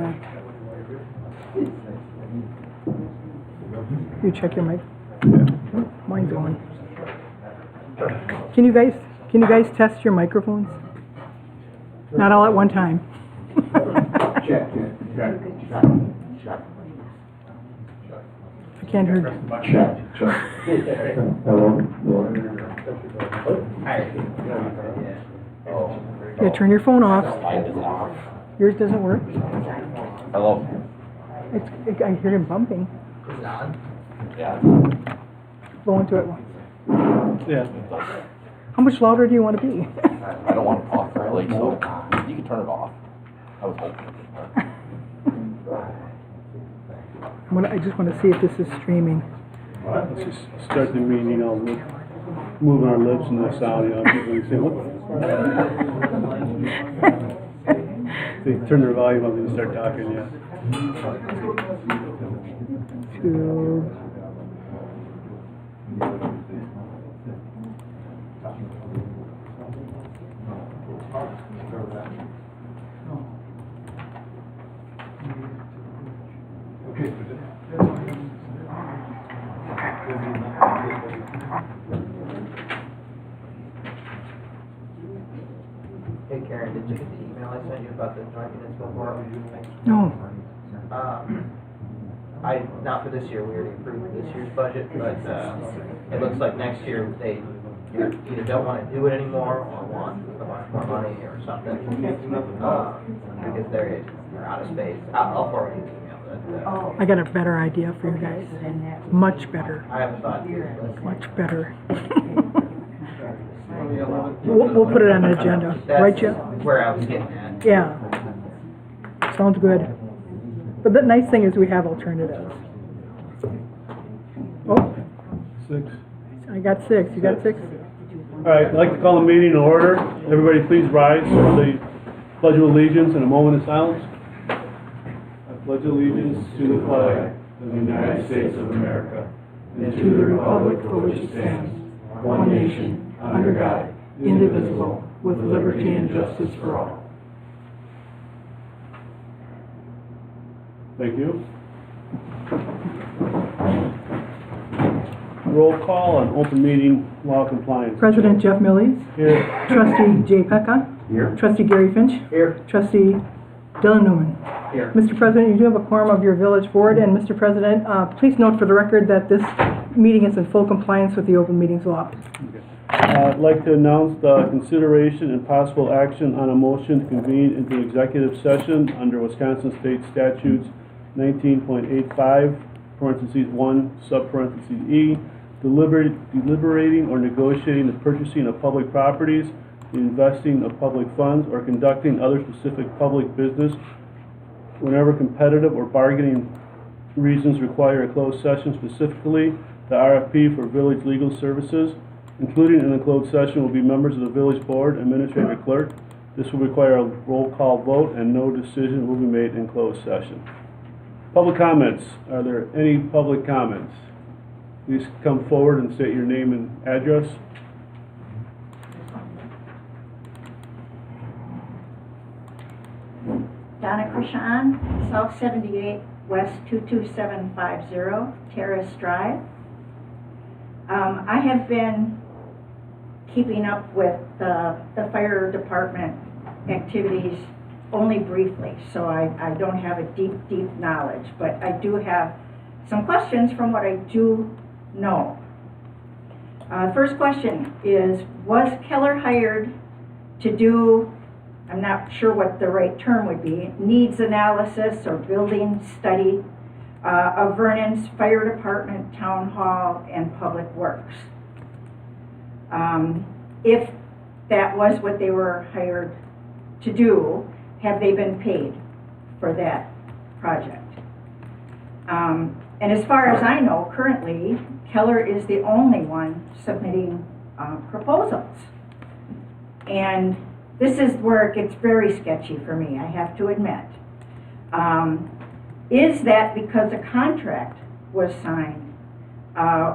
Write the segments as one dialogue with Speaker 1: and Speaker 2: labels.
Speaker 1: that. You check your mic. Mine's on. Can you guys test your microphones? Not all at one time.
Speaker 2: Check.
Speaker 1: I can't hear.
Speaker 2: Check. Hello.
Speaker 1: Yeah, turn your phone off.
Speaker 3: Mine is off.
Speaker 1: Yours doesn't work.
Speaker 3: Hello?
Speaker 1: I hear him bumping.
Speaker 3: Is it on? Yeah.
Speaker 1: Blow into it once.
Speaker 4: Yeah.
Speaker 1: How much louder do you want to be?
Speaker 3: I don't want to talk early, so you can turn it off. I was hoping.
Speaker 1: I just want to see if this is streaming.
Speaker 4: Let's just start the meeting, you know, moving our lips and the sound, you know, people say, what? They turn their volume up and start talking, yeah.
Speaker 1: Two.
Speaker 5: Hey Karen, did you get the email I sent you about the joint municipal forum?
Speaker 1: No.
Speaker 5: Not for this year, we already approved this year's budget, but it looks like next year they either don't want to do it anymore or want a bunch more money or something. Because they're out of space. I'll forward you the email. But,
Speaker 1: I got a better idea for you guys. Much better.
Speaker 5: I haven't thought.
Speaker 1: Much better. We'll put it on the agenda. Right, Jeff?
Speaker 5: Where I was getting at.
Speaker 1: Yeah. Sounds good. But the nice thing is we have alternatives. Oh,
Speaker 4: 6.
Speaker 1: I got 6. You got 6?
Speaker 4: All right, I'd like to call the meeting to order. Everybody please rise for the Pledge of Allegiance and a moment of silence. I pledge allegiance to the flag of the United States of America and to the republic for which it stands, one nation, under God, indivisible, with liberty and justice for all. Thank you. Roll call on open meeting law compliance.
Speaker 1: President Jeff Millies.
Speaker 4: Here.
Speaker 1: Trustee Jay Pecca.
Speaker 2: Here.
Speaker 1: Trustee Gary Finch.
Speaker 5: Here.
Speaker 1: Trustee Dylan Newman.
Speaker 5: Here.
Speaker 1: Mr. President, you do have a quorum of your village board, and Mr. President, please note for the record that this meeting is in full compliance with the open meetings law.
Speaker 4: I'd like to announce the consideration and possible action on a motion to convene into executive session under Wisconsin State Statutes 19.85, parentheses 1, subparentheses E, deliberating or negotiating the purchasing of public properties, the investing of public funds, or conducting other specific public business whenever competitive or bargaining reasons require a closed session, specifically the RFP for village legal services. Including in the closed session will be members of the village board, administrator clerk. This will require a roll call vote and no decision will be made in closed session. Public comments. Are there any public comments? Please come forward and state your name and address.
Speaker 6: Donna Krishan, South 78, West 22750, Terrace Drive. I have been keeping up with the fire department activities only briefly, so I don't have a deep knowledge, but I do have some questions from what I do know. First question is, was Keller hired to do, I'm not sure what the right term would be, needs analysis or building study of Vernon's fire department, town hall, and public works? If that was what they were hired to do, have they been paid for that project? And as far as I know, currently, Keller is the only one submitting proposals. And this is where it gets very sketchy for me, I have to admit. Is that because a contract was signed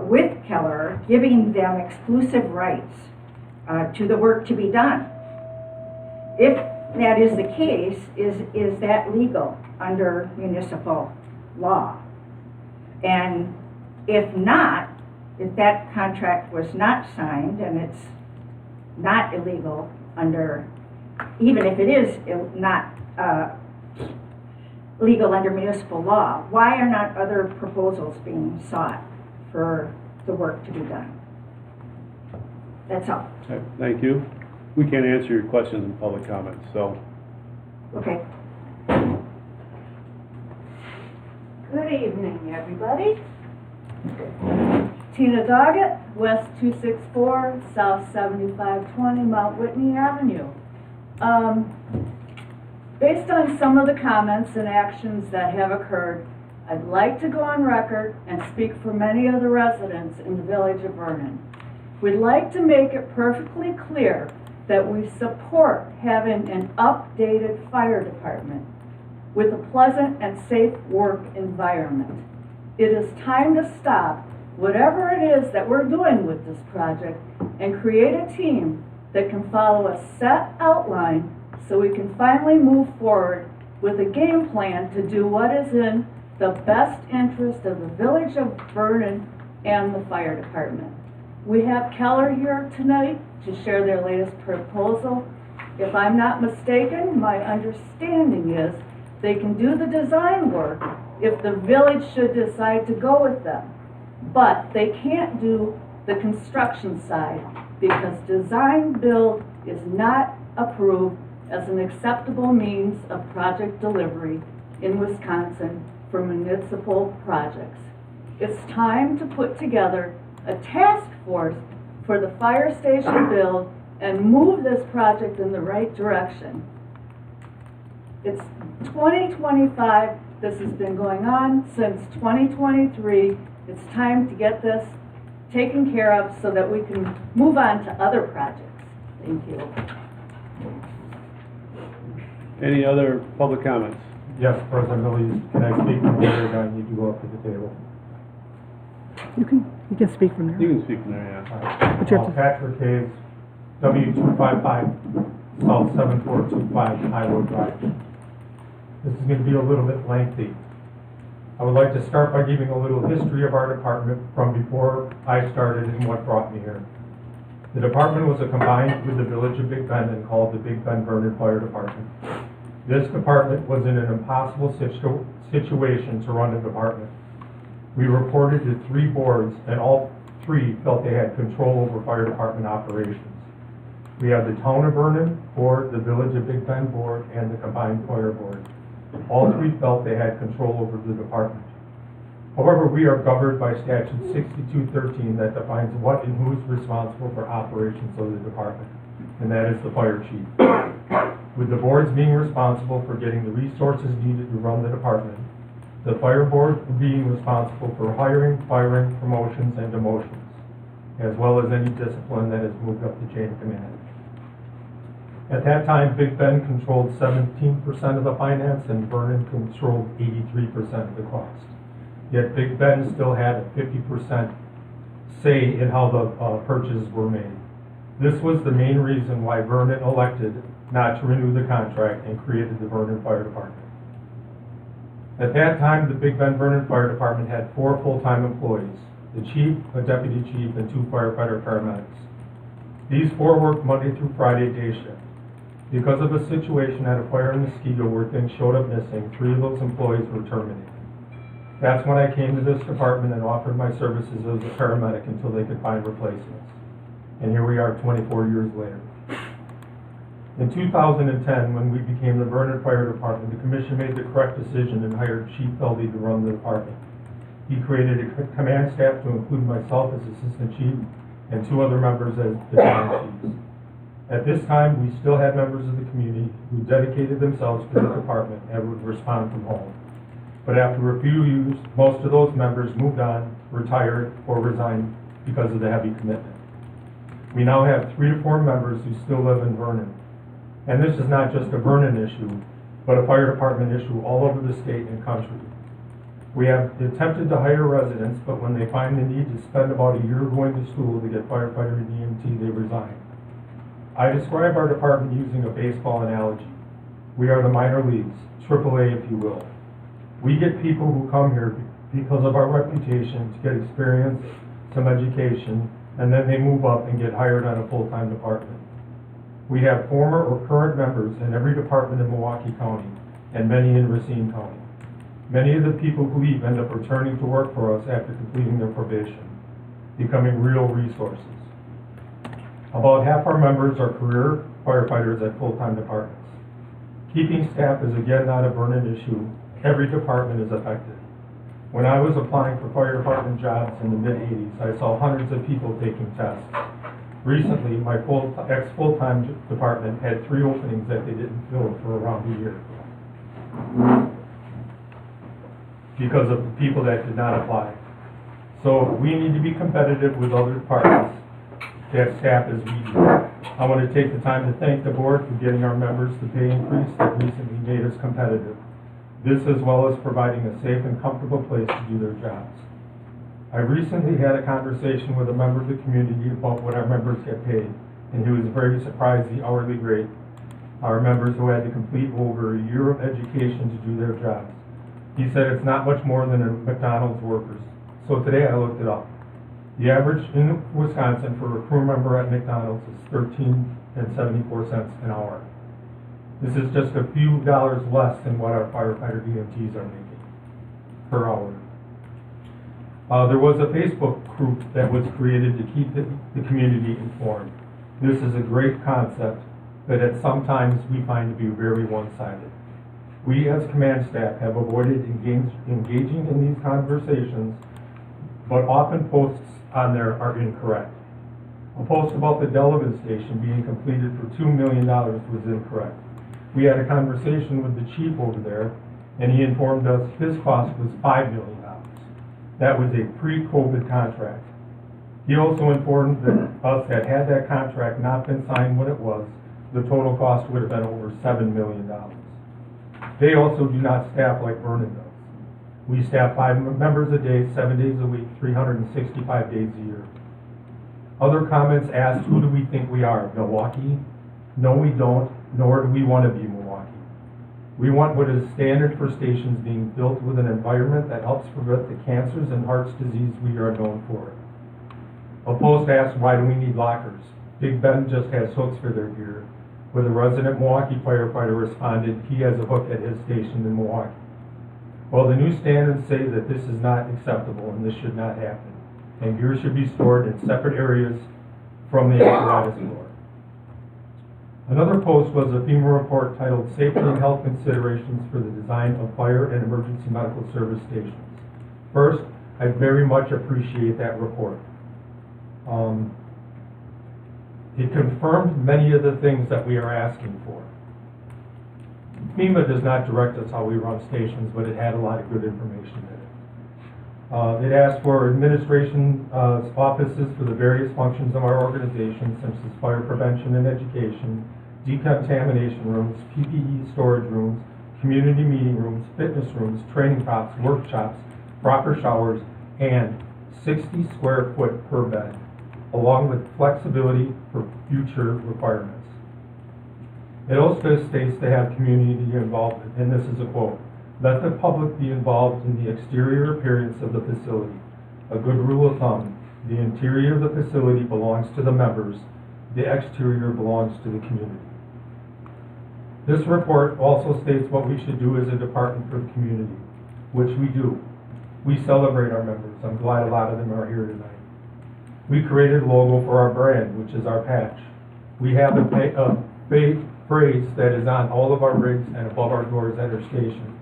Speaker 6: with Keller, giving them exclusive rights to the work to be done? If that is the case, is that legal? under municipal law? And if not, if that contract was not signed and it's not illegal under, even if it is not legal under municipal law, why are not other proposals being sought for the work to be done? That's all.
Speaker 4: Okay, thank you. We can't answer your questions in public comment, so.
Speaker 6: Okay.
Speaker 7: Good evening, everybody. Tina Doggett, West 264, South 7520, Mount Whitney Avenue. Based on some of the comments and actions that have occurred, I'd like to go on record and speak for many of the residents in the village of Vernon. We'd like to make it perfectly clear that we support having an updated fire department with a pleasant and safe work environment. It is time to stop whatever it is that we're doing with this project and create a team that can follow a set outline so we can finally move forward with a game plan to do what is in the best interest of the village of Vernon and the fire department. We have Keller here tonight to share their latest proposal. If I'm not mistaken, my understanding is they can do the design work if the village should decide to go with them. But they can't do the construction side because design build is not approved as an acceptable means of project delivery in Wisconsin for municipal projects. It's time to put together a task force for the fire station build and move this project in the right direction. It's 2025, this has been going on since 2023. It's time to get this taken care of so that we can move on to other projects. Thank you.
Speaker 4: Any other public comments?
Speaker 8: Yes, President Billy, can I speak from here, or do I need to go up to the table?
Speaker 1: You can speak from there.
Speaker 4: You can speak from there, yeah.
Speaker 1: But you have to-
Speaker 8: Patrick Hayes, W255, South 7425, Highwood Drive. This is going to be a little bit lengthy. I would like to start by giving a little history of our department from before I started and what brought me here. The department was combined with the village of Big Bend and called the Big Bend Vernon Fire Department. This department was in an impossible situation to run a department. We reported to 3 boards, and all 3 felt they had control over fire department operations. We have the Town of Vernon Board, the Village of Big Bend Board, and the Combined Fire Board. All 3 felt they had control over the department. However, we are governed by statute 6213 that defines what and who is responsible for operations of the department, and that is the fire chief. With the boards being responsible for getting the resources needed to run the department, the fire board being responsible for hiring, firing, promotions, and demotions, as well as any discipline that has moved up the chain of command. At that time, Big Bend controlled 17% of the finance and Vernon controlled 83% of the cost. Yet Big Bend still had a 50% say in how the purchases were made. This was the main reason why Vernon elected not to renew the contract and created the Vernon Fire Department. At that time, the Big Bend Vernon Fire Department had 4 full-time employees, the chief, a deputy chief, and 2 firefighter paramedics. These 4 worked Monday through Friday day shift. Because of a situation at a fire in Muskego where things showed up missing, 3 of those employees were terminated. That's when I came to this department and offered my services as a paramedic until they could find replacements. And here we are 24 years later. In 2010, when we became the Vernon Fire Department, the commission made the correct decision and hired Chief Feldy to run the department. He created a command staff to include myself as assistant chief and 2 other members as battalion chiefs. At this time, we still had members of the community who dedicated themselves to the department and would respond from home. But after a few years, most of those members moved on, retired, or resigned because of the heavy commitment. We now have 3 to 4 members who still live in Vernon. And this is not just a Vernon issue, but a fire department issue all over the state and country. We have attempted to hire residents, but when they find the need to spend about a year going to school to get firefighter and EMT, they resign. I describe our department using a baseball analogy. We are the minor leagues, AAA, if you will. We get people who come here because of our reputation to get experience, some education, and then they move up and get hired on a full-time department. We have former or current members in every department in Milwaukee County and many in Racine County. Many of the people who leave end up returning to work for us after completing their probation, becoming real resources. About half our members are career firefighters at full-time departments. Keeping staff is again not a Vernon issue. Every department is affected. When I was applying for fire department jobs in the mid-'80s, I saw hundreds of people taking tests. Recently, my ex-full-time department had 3 openings that they didn't fill for around a year because of the people that did not apply. So we need to be competitive with other departments that staff as we do. I want to take the time to thank the board for getting our members the pay increase that recently made us competitive. This as well as providing a safe and comfortable place to do their jobs. I recently had a conversation with a member of the community about what our members get paid, and he was very surprised the hourly rate. Our members who had to complete over a year of education to do their jobs. He said it's not much more than a McDonald's workers. So today I looked it up. The average in Wisconsin for a crew member at McDonald's is $13.74 an hour. This is just a few dollars less than what our firefighter EMTs are making per hour. There was a Facebook group that was created to keep the community informed. This is a great concept, but at sometimes we find to be very one-sided. We as command staff have avoided engaging in these conversations, but often posts on there are incorrect. A post about the Delavan station being completed for $2 million was incorrect. We had a conversation with the chief over there, and he informed us his cost was $5 million. That was a pre-COVID contract. He also informed us that had that contract not been signed when it was, the total cost would have been over $7 million. They also do not staff like Vernon does. We staff 5 members a day, 7 days a week, 365 days a year. Other comments asked, who do we think we are? Milwaukee? No, we don't, nor do we want to be Milwaukee. We want what is standard for stations being built with an environment that helps prevent the cancers and heart disease we are known for. A post asked, why do we need lockers? Big Ben just has hooks for their gear. With a resident Milwaukee firefighter responded, he has a hook at his station in Milwaukee. Well, the new standards say that this is not acceptable and this should not happen. And gear should be stored in separate areas from the apparatus floor. Another post was a FEMA report titled Safety and Health Considerations for the Design of Fire and Emergency Medical Service Stations. First, I very much appreciate that report. It confirmed many of the things that we are asking for. FEMA does not direct us how we run stations, but it had a lot of good information in it. It asked for administration offices for the various functions of our organization, such as fire prevention and education, decontamination rooms, PPE storage rooms, community meeting rooms, fitness rooms, training props, workshops, proper showers, and 60 square foot per bed, along with flexibility for future requirements. It also states to have community involvement, and this is a quote, let the public be involved in the exterior appearance of the facility. A good rule of thumb, the interior of the facility belongs to the members, the exterior belongs to the community. This report also states what we should do as a department for the community, which we do. We celebrate our members. I'm glad a lot of them are here tonight. We created a logo for our brand, which is our patch. We have a phrase that is on all of our rigs and above our doors at our station.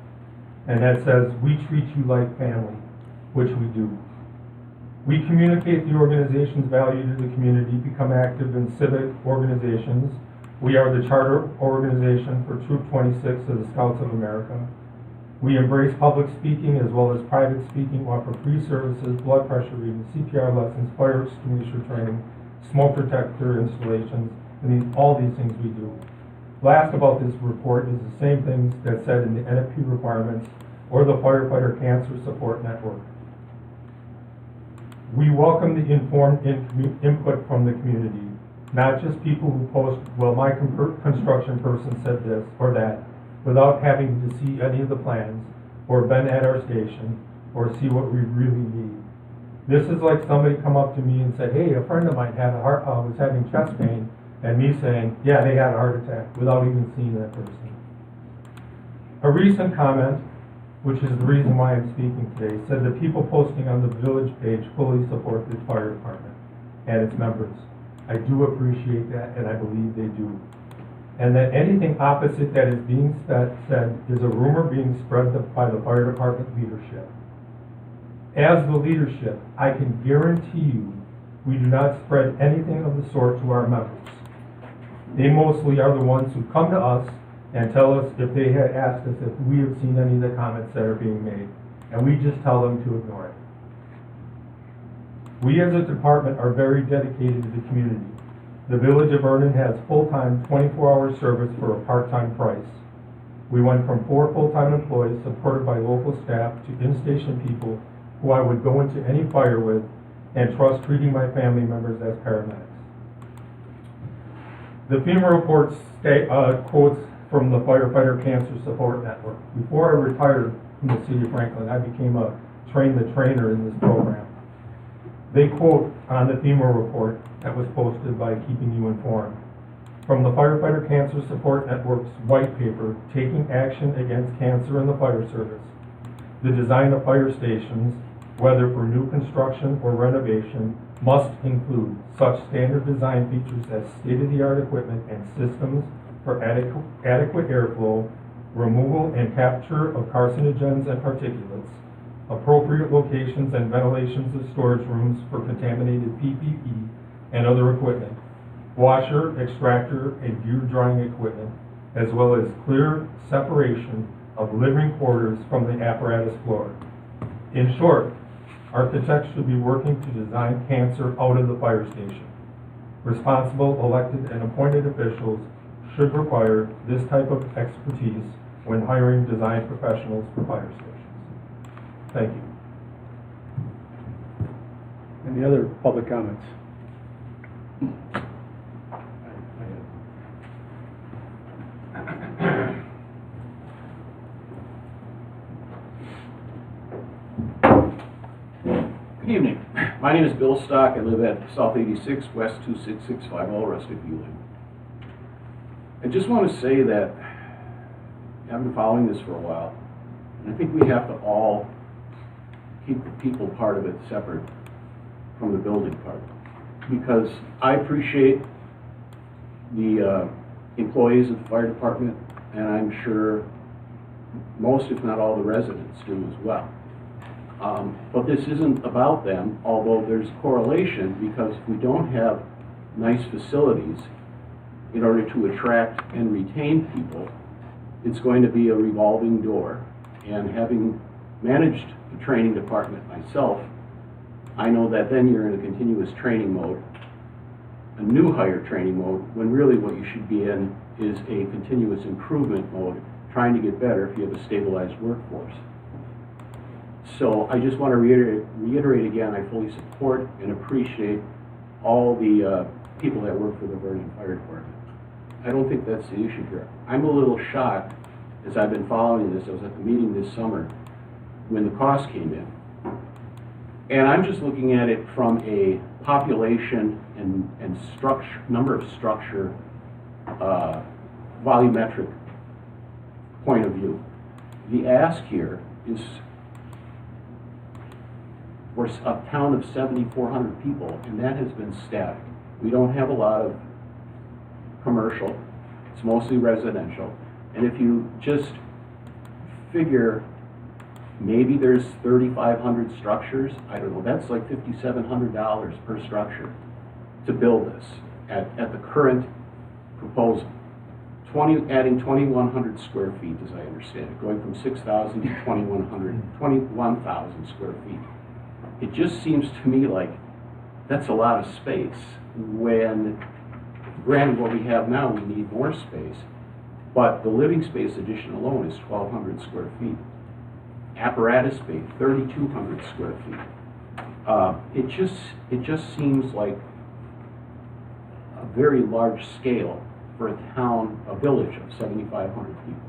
Speaker 8: And that says, we treat you like family, which we do. We communicate the organization's value to the community, become active in civic organizations. We are the charter organization for Troop 26 of the Scouts of America. We embrace public speaking as well as private speaking, offer free services, blood pressure readings, CPR lessons, fire extinguisher training, smoke detector installations, and all these things we do. Last about this report is the same things that said in the NFP requirements or the Firefighter Cancer Support Network. We welcome the informed input from the community, not just people who post, well, my construction person said this or that. without having to see any of the plans, or been at our station, or see what we really need. This is like somebody come up to me and said, hey, a friend of mine had was having chest pain, and me saying, yeah, they had a heart attack, without even seeing that person. A recent comment, which is the reason why I'm speaking today, said that people posting on the village page fully support the fire department and its members. I do appreciate that, and I believe they do. And that anything opposite that is being said is a rumor being spread by the fire department leadership. As the leadership, I can guarantee you we do not spread anything of the sort to our members. They mostly are the ones who come to us and tell us if they had asked us if we have seen any of the comments that are being made, and we just tell them to ignore it. We as a department are very dedicated to the community. The Village of Vernon has full-time 24-hour service for a part-time price. We went from 4 full-time employees supported by local staff to in-station people who I would go into any fire with and trust treating my family members as paramedics. The FEMA report quotes from the Firefighter Cancer Support Network. Before I retired from the City of Franklin, I became a train-the-trainer in this program. They quote on the FEMA report that was posted by Keeping You Informed from the Firefighter Cancer Support Network's white paper, Taking Action Against Cancer in the Fire Service. The design of fire stations, whether for new construction or renovation, must include such standard design features as state-of-the-art equipment and systems for adequate airflow, removal and capture of carcinogens and particulates, appropriate locations and ventilations of storage rooms for contaminated PPE and other equipment, washer, extractor, and gear drying equipment, as well as clear separation of living quarters from the apparatus floor. In short, architects should be working to design cancer out of the fire station. Responsible elected and appointed officials should require this type of expertise when hiring design professionals for fire stations. Thank you.
Speaker 4: Any other public comments?
Speaker 9: Good evening. My name is Bill Stock. I live at South 86 West 26650 Rustic View Lane. I just want to say that I've been following this for a while, and I think we have to all keep the people part of it separate from the building part, because I appreciate the employees of the fire department, and I'm sure most, if not all, the residents do as well. But this isn't about them, although there's correlation, because if we don't have nice facilities in order to attract and retain people, it's going to be a revolving door. And having managed the training department myself, I know that then you're in a continuous training mode, a new hire training mode, when really what you should be in is a continuous improvement mode, trying to get better if you have a stabilized workforce. So I just want to reiterate again, I fully support and appreciate all the people that work for the Vernon Fire Department. I don't think that's the issue here. I'm a little shocked, as I've been following this. I was at the meeting this summer when the cost came in. And I'm just looking at it from a population and structure, number of structure, volumetric point of view. The ask here is for a town of 7,400 people, and that has been static. We don't have a lot of commercial, it's mostly residential. And if you just figure maybe there's 3,500 structures, I don't know, that's like $5,700 per structure to build this at the current proposal. Adding 2,100 square feet, as I understand it, going from 6,000 to 21,000 square feet. It just seems to me like that's a lot of space, when granted what we have now, we need more space, but the living space addition alone is 1,200 square feet. Apparatus space, 3,200 square feet. It just seems like a very large scale for a town, a village of 7,500 people.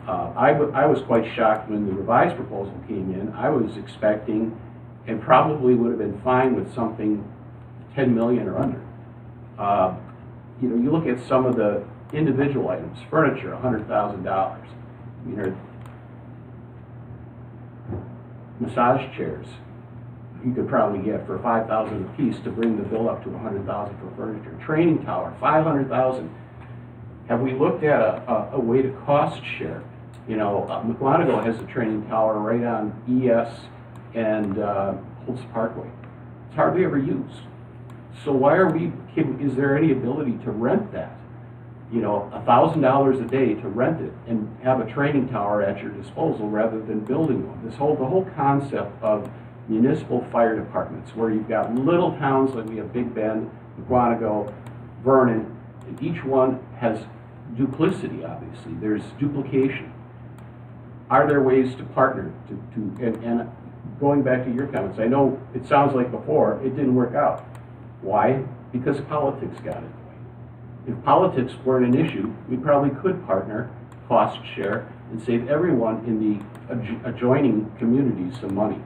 Speaker 9: I was quite shocked when the revised proposal came in. I was expecting, and probably would have been fine with something 10 million or under. You know, you look at some of the individual items, furniture, $100,000. You know, massage chairs, you could probably get for $5,000 a piece to bring the bill up to $100,000 for furniture. Training tower, $500,000. Have we looked at a way to cost share? You know, McGonigal has a training tower right on ES and Holtz Parkway. It's hardly ever used. So why are we, is there any ability to rent that? You know, $1,000 a day to rent it and have a training tower at your disposal rather than building one. The whole concept of municipal fire departments, where you've got little towns like we have Big Bend, McGonigal, Vernon, and each one has duplicity, obviously. There's duplication. Are there ways to partner and going back to your comments, I know it sounds like before, it didn't work out. Why? Because politics got in the way. If politics weren't an issue, we probably could partner, cost share, and save everyone in the adjoining communities some money.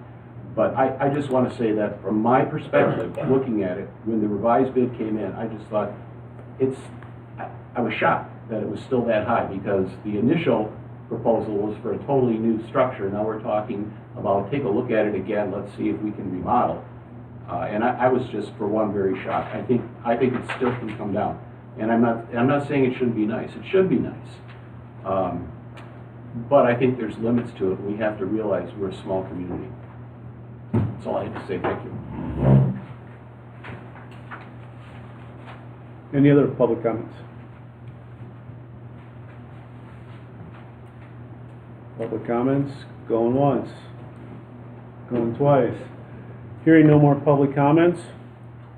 Speaker 9: But I just want to say that from my perspective, looking at it, when the revised bid came in, I just thought, I was shocked that it was still that high, because the initial proposal was for a totally new structure. Now we're talking about, take a look at it again, let's see if we can remodel. And I was just, for one, very shocked. I think it still can come down. And I'm not saying it shouldn't be nice. It should be nice. But I think there's limits to it. We have to realize we're a small community. That's all I have to say. Thank you.
Speaker 4: Any other public comments? Public comments, going once, going twice. Hearing no more public comments,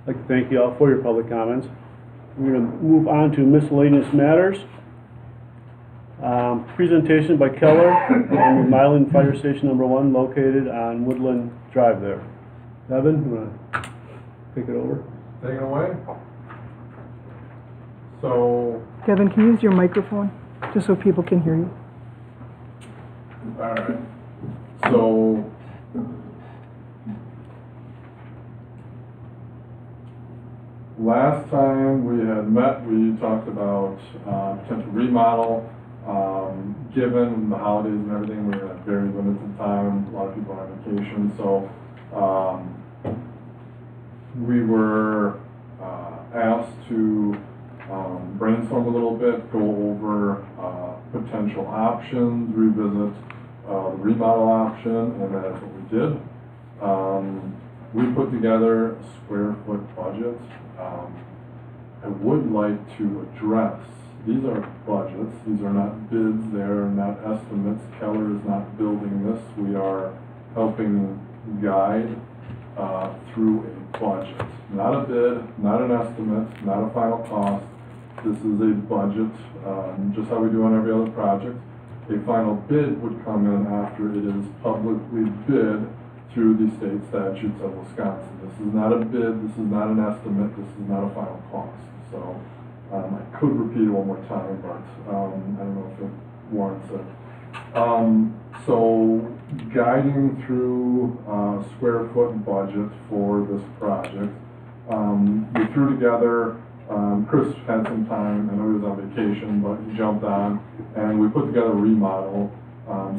Speaker 4: I'd like to thank you all for your public comments. We're going to move on to miscellaneous matters. Presentation by Keller on remodeling Fire Station Number 1 located on Woodland Drive there. Evan, you want to take it over?
Speaker 10: Take it away. So,
Speaker 1: Kevin, can you use your microphone, just so people can hear you?
Speaker 10: all right. So, last time we had met, we talked about potential remodel. Given the holidays and everything, we're at very limited time. A lot of people are on vacation, so we were asked to brainstorm a little bit, go over potential options, revisit the remodel option, and that's what we did. We put together a square foot budget. I would like to address, these are budgets, these are not bids, they're not estimates. Keller is not building this. We are helping guide through a budget. Not a bid, not an estimate, not a final cost. This is a budget, just how we do on every other project. A final bid would come in after it is publicly bid through the state statutes of Wisconsin. This is not a bid, this is not an estimate, this is not a final cost. So I could repeat it one more time, but I don't know if it warrants it. So guiding through square foot budget for this project, we threw together, Chris had some time, I know he was on vacation, but he jumped on, and we put together a remodel.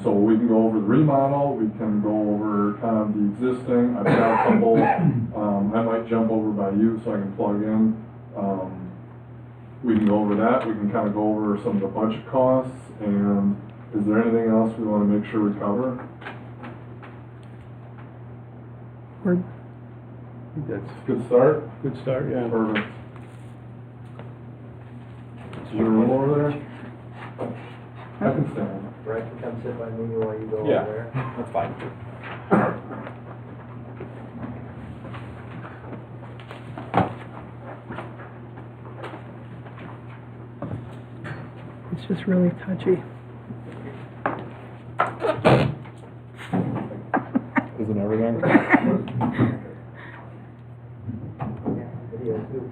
Speaker 10: So we can go over the remodel, we can go over kind of the existing. I've got a couple, I might jump over by you so I can plug in. We can go over that, we can kind of go over some of the budget costs, and is there anything else we want to make sure we cover?
Speaker 1: Word.
Speaker 4: I think that's
Speaker 10: Good start?
Speaker 4: good start, yeah.
Speaker 10: Perfect. Is there room over there? I can stand.
Speaker 5: Brett can come sit by me while you go
Speaker 3: Yeah.
Speaker 5: over there.
Speaker 3: That's fine.
Speaker 1: It's just really touchy.
Speaker 3: Isn't everything?
Speaker 5: Video too.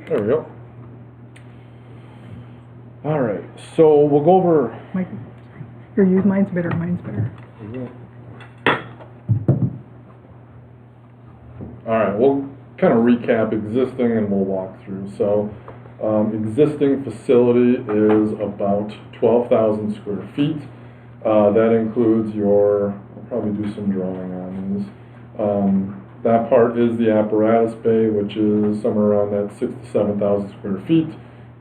Speaker 10: There we go. All right, so we'll go over.
Speaker 1: Mike, here, use mine's better, mine's better.
Speaker 10: All right, we'll kind of recap existing and we'll walk through. So, existing facility is about 12,000 square feet. That includes your, I'll probably do some drawing on these. That part is the apparatus bay, which is somewhere around that 6,000 to 7,000 square feet.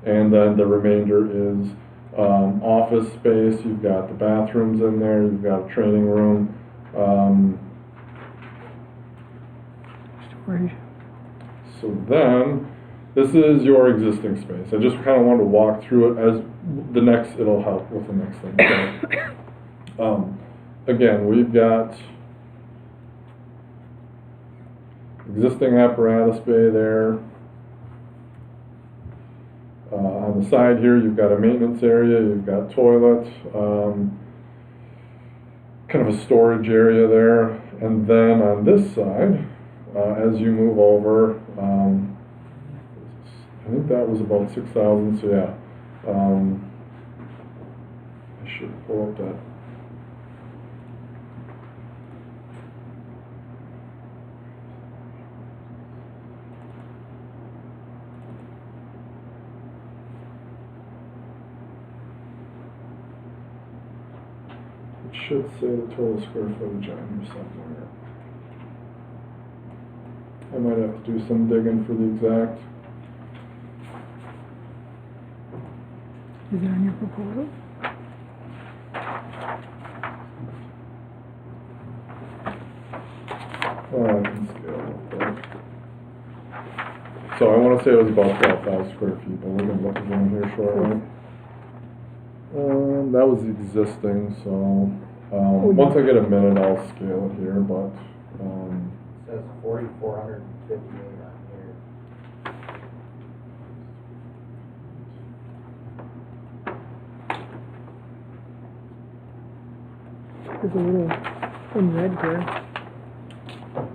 Speaker 10: And then the remainder is office space. You've got the bathrooms in there, you've got a training room.
Speaker 1: Storage.
Speaker 10: So then, this is your existing space. I just kind of wanted to walk through it as the next, it'll help with the next thing. So, again, we've got existing apparatus bay there. On the side here, you've got a maintenance area, you've got toilet, kind of a storage area there. And then on this side, as you move over, I think that was about 6,000, so yeah. I should pull up that. It should say the total square footage on here somewhere. I might have to do some digging for the exact.
Speaker 1: Is it on your proposal?
Speaker 10: I can scale real quick. So I want to say it was about 12,000 square feet, but we're going to look again here shortly. That was the existing, so once I get a minute, I'll scale it here, but
Speaker 5: It says 4,458 on here.
Speaker 1: There's a little in red here.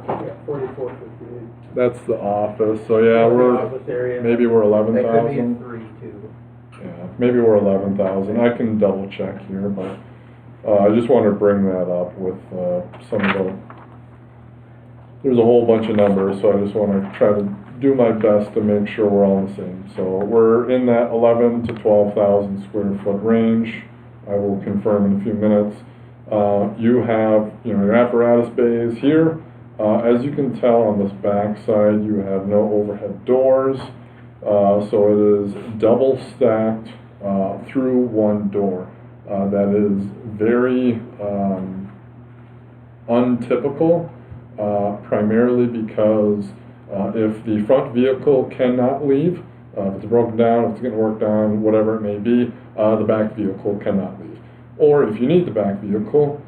Speaker 5: Yeah, 4,458.
Speaker 10: that's the office. So yeah, we're
Speaker 5: Office area.
Speaker 10: maybe we're
Speaker 5: That could be a
Speaker 10: 11,000.
Speaker 5: 3 too.
Speaker 10: Yeah, maybe we're 11,000. I can double check here, but I just wanted to bring that up with some of the. There's a whole bunch of numbers, so I just want to try to do my best to make sure we're all the same. So we're in that 11 to 12,000 square foot range. I will confirm in a few minutes. You have, your apparatus bays here. As you can tell on this back side, you have no overhead doors. So it is double stacked through one door. That is very untypical, primarily because if the front vehicle cannot leave, if it's broken down, if it's getting worked on, whatever it may be, the back vehicle cannot leave. Or if you need the back vehicle,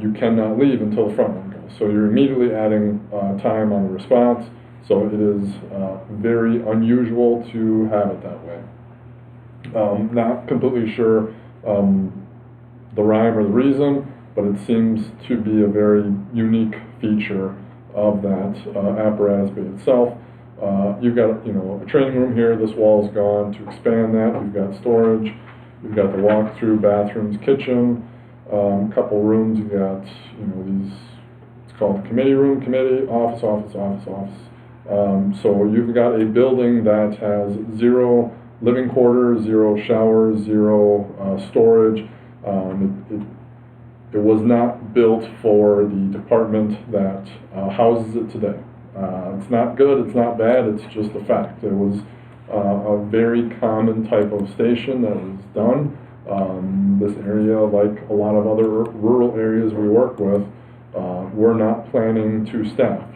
Speaker 10: you cannot leave until the front one goes. So you're immediately adding time on the response. So it is very unusual to have it that way. Not completely sure the rhyme or the reason, but it seems to be a very unique feature of that apparatus bay itself. You've got a training room here. This wall is gone. To expand that, you've got storage. You've got the walk-through bathrooms, kitchen, couple rooms. You've got these. It's called the committee room, committee, office, office, office, office. So you've got a building that has 0 living quarters, 0 showers, 0 storage. It was not built for the department that houses it today. It's not good, it's not bad, it's just a fact. It was a very common type of station that was done. This area, like a lot of other rural areas we work with, we're not planning to staff.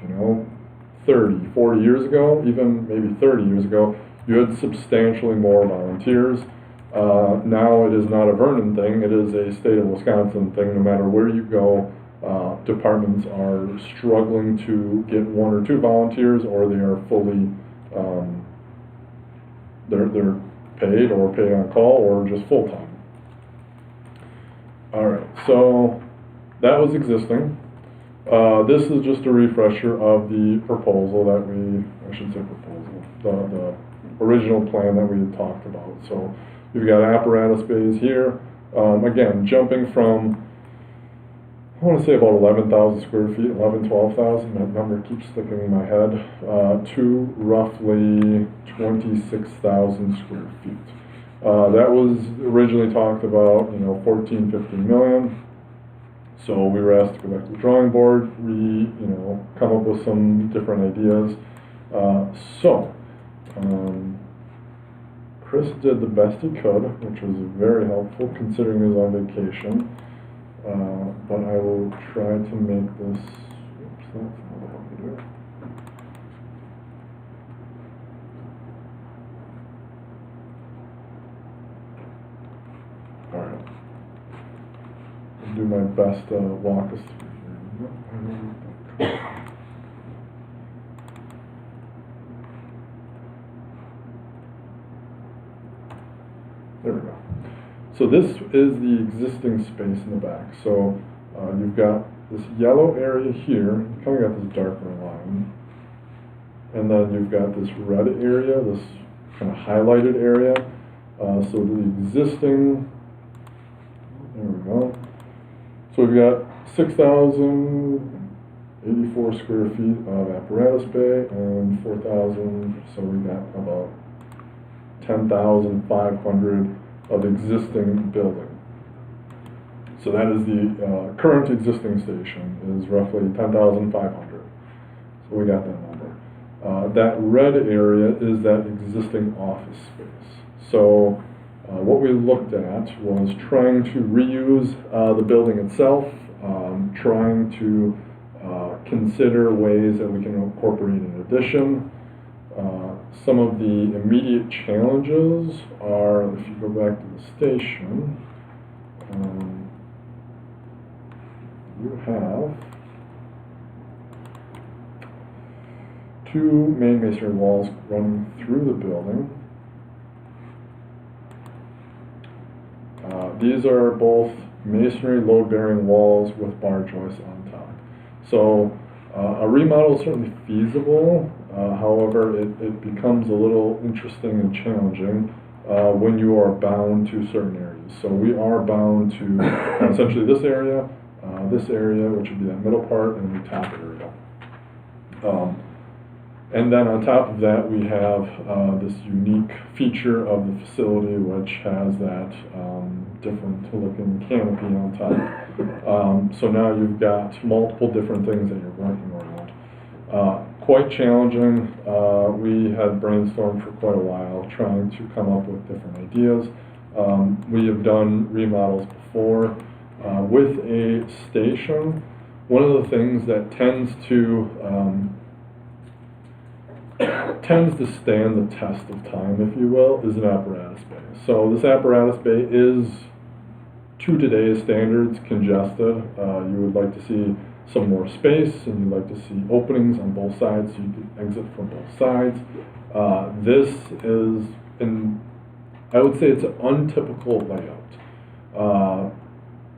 Speaker 10: 30, 40 years ago, even maybe 30 years ago, you had substantially more volunteers. Now it is not a Vernon thing, it is a state of Wisconsin thing. No matter where you go, departments are struggling to get 1 or 2 volunteers, or they are fully, they're paid or paid on call or just full-time. All right, so that was existing. This is just a refresher of the proposal that I should say proposal, original plan that we had talked about. So you've got apparatus bays here. Again, jumping from, I want to say about 11,000 square feet, 11, 12,000, that number keeps sticking in my head, to roughly 26,000 square feet. That was originally talked about, 14, 15 million. So we were asked to go back to the drawing board, come up with some different ideas. Chris did the best he could, which was very helpful considering he was on vacation. But I will try to make this, oops, that's not what I want to do. Alright. I'll do my best to walk us through here. There we go. So this is the existing space in the back. So you've got this yellow area here, you kind of got this darker line. And then you've got this red area, this kind of highlighted area. So the existing, there we go. So we've got 6,084 square feet of apparatus bay and 4,000, so we've got about 10,500 of existing building. So that is the current existing station is roughly 10,500. So we got that number. That red area is that existing office space. So what we looked at was trying to reuse the building itself, trying to consider ways that we can incorporate an addition. Some of the immediate challenges are, if you go back to the station, you have two main masonry walls running through the building. These are both masonry load-bearing walls with bar joists on top. So a remodel is certainly feasible. However, it becomes a little interesting and challenging when you are bound to certain areas. So we are bound to essentially this area, which would be that middle part, and the top area. And then on top of that, we have this unique feature of the facility, which has that different looking canopy on top. So now you've got multiple different things that you're working around. Quite challenging. We had brainstormed for quite a while trying to come up with different ideas. We have done remodels before. With a station, one of the things that tends to stand the test of time, if you will, is an apparatus bay. So this apparatus bay is, to today's standards, congested. You would like to see some more space, and you'd like to see openings on both sides so you can exit from both sides. This is, I would say it's an untypical layout.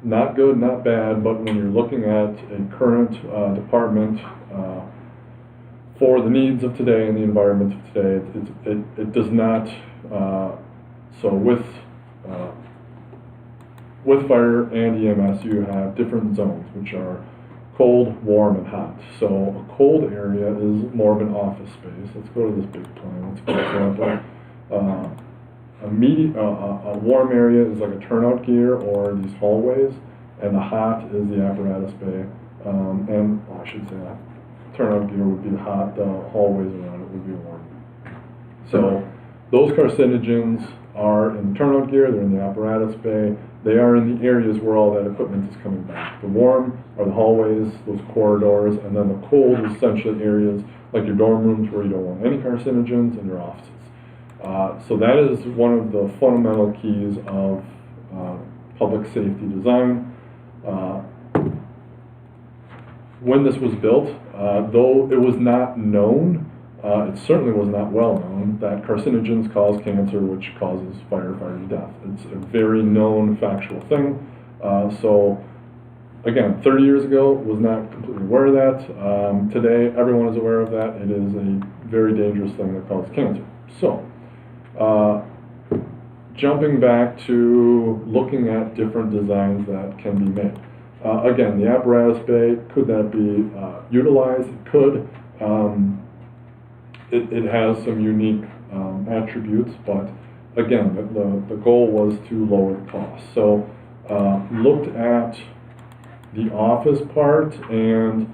Speaker 10: Not good, not bad, but when you're looking at a current department for the needs of today and the environment of today, it does not, so with fire and EMS, you have different zones, which are cold, warm, and hot. So a cold area is more of an office space. Let's go to this big plan. Let's for example, a warm area is like a turnout gear or these hallways, and the hot is the apparatus bay. And I should say that turnout gear would be hot. The hallways around it would be warm. So those carcinogens are in the turnout gear. They're in the apparatus bay. They are in the areas where all that equipment is coming back. The warm are the hallways, those corridors, and then the cold is essentially areas like your dorm rooms where you don't want any carcinogens, and your offices. So that is one of the fundamental keys of public safety design. When this was built, though it was not known, it certainly was not well known that carcinogens cause cancer, which causes firefighter death. It's a very known factual thing. So again, 30 years ago, was not completely aware of that. Today, everyone is aware of that. It is a very dangerous thing that causes cancer. So Jumping back to looking at different designs that can be made. Again, the apparatus bay, could that be utilized? It could. It has some unique attributes, but again, the goal was to lower the cost. So looked at the office part, and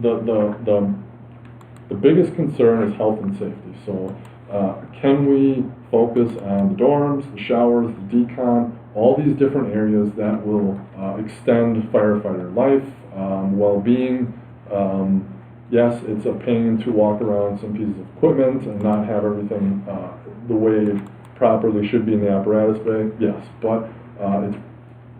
Speaker 10: the biggest concern is health and safety. So can we focus on the dorms, the showers, the decon, all these different areas that will extend firefighter life, well-being. Yes, it's a pain to walk around some pieces of equipment and not have everything the way it properly should be in the apparatus bay. Yes, but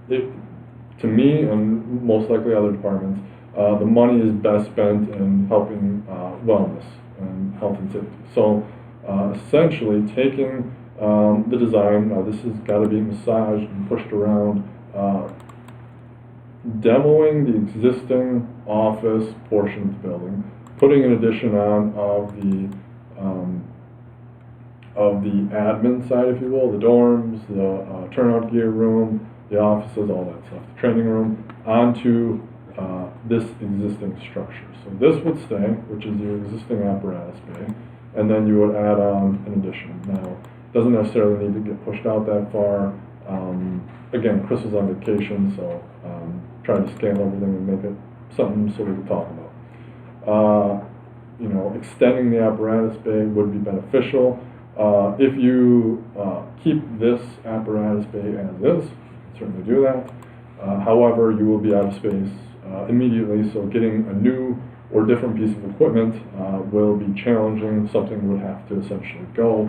Speaker 10: to me, and most likely other departments, the money is best spent in helping wellness and health and safety. So essentially taking the design, this has got to be massaged and pushed around, demoing the existing office portion of the building, putting an addition on of the admin side, if you will, the dorms, the turnout gear room, the offices, all that stuff, the training room, onto this existing structure. So this would stay, which is your existing apparatus bay, and then you would add on an addition. Now, it doesn't necessarily need to get pushed out that far. Again, Chris was on vacation, so trying to scale everything and make it something so we could talk about. You know, extending the apparatus bay would be beneficial. If you keep this apparatus bay as is, you can certainly do that. However, you will be out of space immediately, so getting a new or different piece of equipment will be challenging. Something would have to essentially go.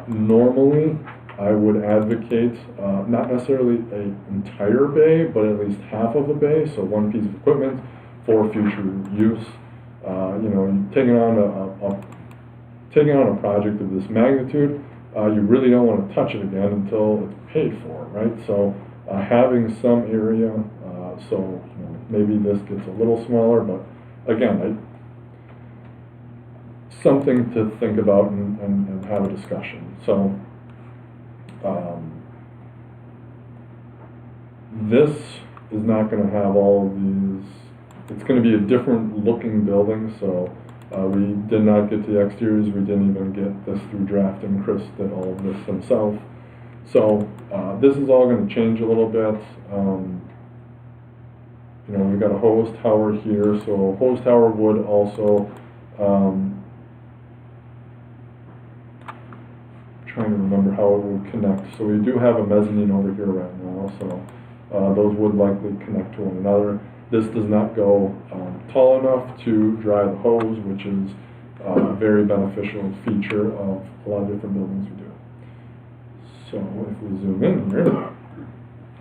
Speaker 10: Normally, I would advocate not necessarily an entire bay, but at least half of a bay, so one piece of equipment for future use. You know, taking on a project of this magnitude, you really don't want to touch it again until it's paid for, right? So having some area, so you know, maybe this gets a little smaller, but again, something to think about and have a discussion. So this is not going to have all of these. It's going to be a different looking building, so we did not get to the exteriors. We didn't even get this through drafting. Chris did all of this himself. So this is all going to change a little bit. You know, we've got a hose tower here, so hose tower would also, trying to remember how it would connect. So we do have a mezzanine over here right now, so those would likely connect to one another. This does not go tall enough to dry the hose, which is a very beneficial feature of a lot of different buildings we do. So if we zoom in here,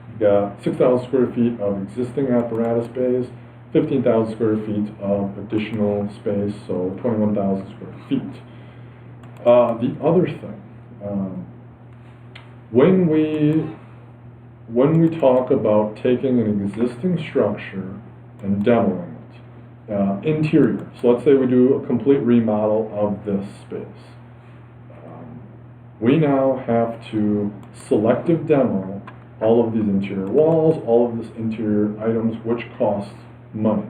Speaker 10: we've got 6,000 square feet of existing apparatus bays, 15,000 square feet of additional space, so 21,000 square feet. The other thing, when we talk about taking an existing structure and demoing it, interior, so let's say we do a complete remodel of this space. We now have to selective demo all of these interior walls, all of this interior items, which costs money.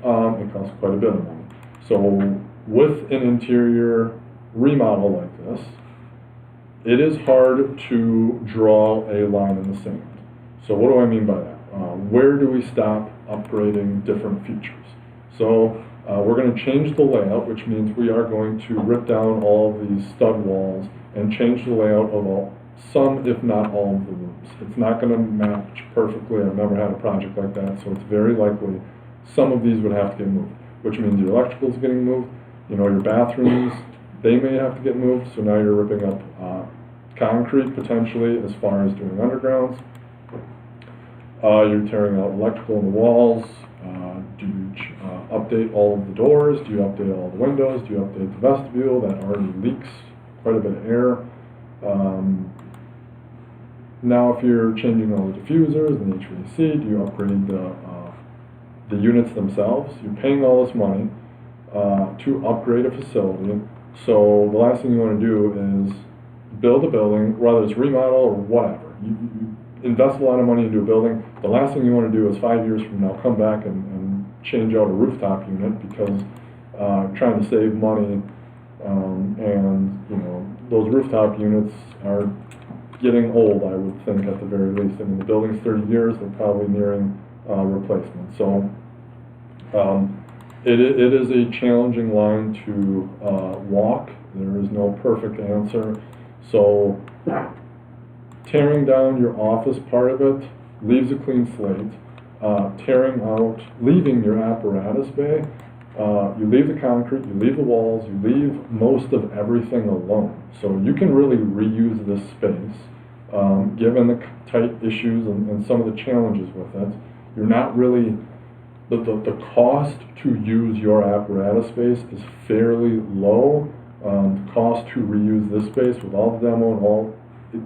Speaker 10: It costs quite a bit of money. So with an interior remodel like this, it is hard to draw a line in the sand. So what do I mean by that? Where do we stop upgrading different features? So we're going to change the layout, which means we are going to rip down all of these stud walls and change the layout of some, if not all, of the rooms. It's not going to match perfectly. I've never had a project like that, so it's very likely some of these would have to get moved, which means your electrical is getting moved. You know, your bathrooms, they may have to get moved, so now you're ripping up concrete potentially as far as doing undergrounds. You're tearing out electrical in the walls. Do you update all of the doors? Do you update all the windows? Do you update the vestibule that already leaks quite a bit of air? Now if you're changing all the diffusers and the HVAC, do you upgrade the units themselves? You're paying all this money to upgrade a facility So the last thing you want to do is build a building, whether it's remodel or whatever. You invest a lot of money into a building. The last thing you want to do is 5 years from now come back and change out a rooftop unit because trying to save money, and you know those rooftop units are getting old, I would think, at the very least. I mean, the building's 30 years, they're probably nearing replacement. So it is a challenging line to walk. There is no perfect answer. So tearing down your office part of it leaves a clean slate. Leaving your apparatus bay, you leave the concrete, you leave the walls, you leave most of everything alone. So you can really reuse this space, given the tight issues and some of the challenges with it. You're not really, the cost to use your apparatus space is fairly low. The cost to reuse this space with all the demo and all,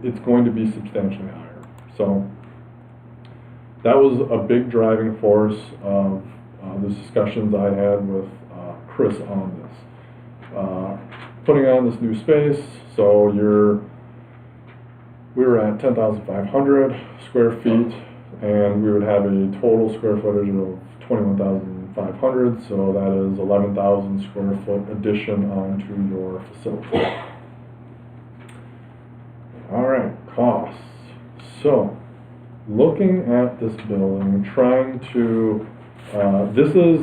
Speaker 10: it's going to be substantially higher. So that was a big driving force of the discussions I had with Chris on this. Putting on this new space, so we were at 10,500 square feet, and we would have a total square footage of 21,500, so that is 11,000 square foot addition onto your facility. All right, costs. So, looking at this building, trying to, this is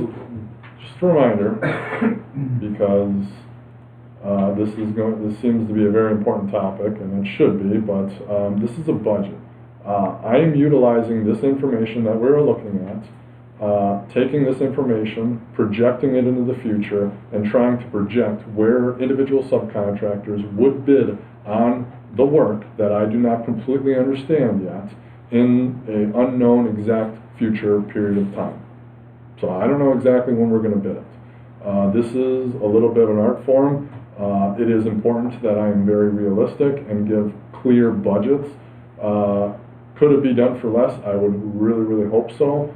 Speaker 10: just a reminder, because this seems to be a very important topic, and it should be, but this is a budget. I am utilizing this information that we're looking at, taking this information, projecting it into the future, and trying to project where individual subcontractors would bid on the work that I do not completely understand yet in an unknown exact future period of time. So I don't know exactly when we're going to bid it. This is a little bit of an art form. It is important that I am very realistic and give clear budgets. Could it be done for less? I would really, really hope so.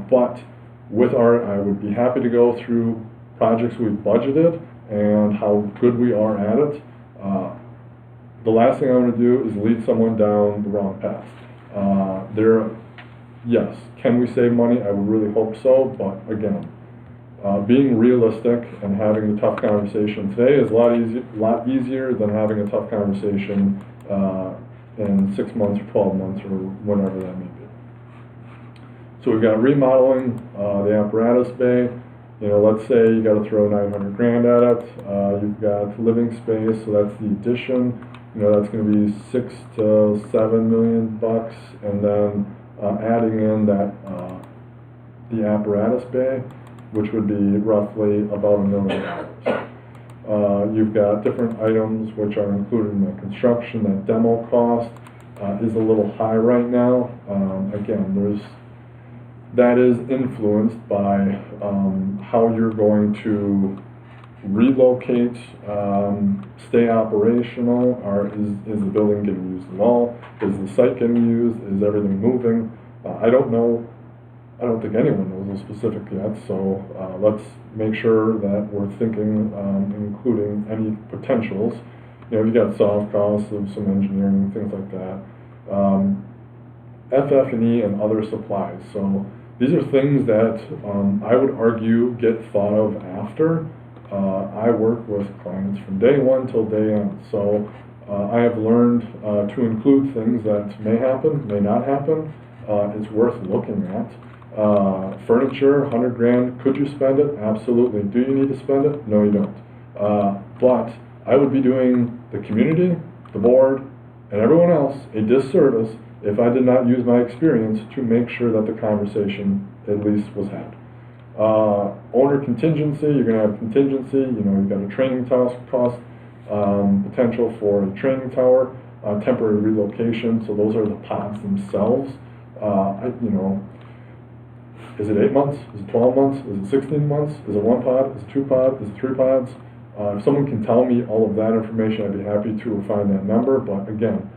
Speaker 10: But with I would be happy to go through projects we've budgeted and how good we are at it. The last thing I want to do is lead someone down the wrong path. Yes, can we save money? I would really hope so, but again, being realistic and having the tough conversation today is a lot easier than having a tough conversation in 6 months or 12 months or whenever that may be. So we've got remodeling the apparatus bay. You know, let's say you got to throw 900 grand at it. You've got living space, so that's the addition. You know, that's going to be $6 to $7 million bucks, and then adding in that the apparatus bay, which would be roughly about $1 million. You've got different items which are included in the construction. That demo cost is a little high right now. Again, that is influenced by how you're going to relocate, stay operational, or is the building getting used at all? Is the site getting used? Is everything moving? I don't know. I don't think anyone knows the specific yet, so let's make sure that we're thinking, including any potentials. You know, you've got soft costs of some engineering, things like that. FF&E and other supplies. So these are things that I would argue get thought of after. I work with clients from day one till day end, so I have learned to include things that may happen, may not happen. It's worth looking at. Furniture, 100 grand, could you spend it? Absolutely. Do you need to spend it? No, you don't. But I would be doing the community, the board, and everyone else a disservice if I did not use my experience to make sure that the conversation at least was had. Owner contingency, you're going to have contingency, you know, you've got a training cost, potential for a training tower, temporary relocation, so those are the pods themselves. You know, is it 8 months? Is it 12 months? Is it 16 months? Is it 1 pod? Is it 2 pod? Is it 3 pods? If someone can tell me all of that information, I'd be happy to refine that number, but again,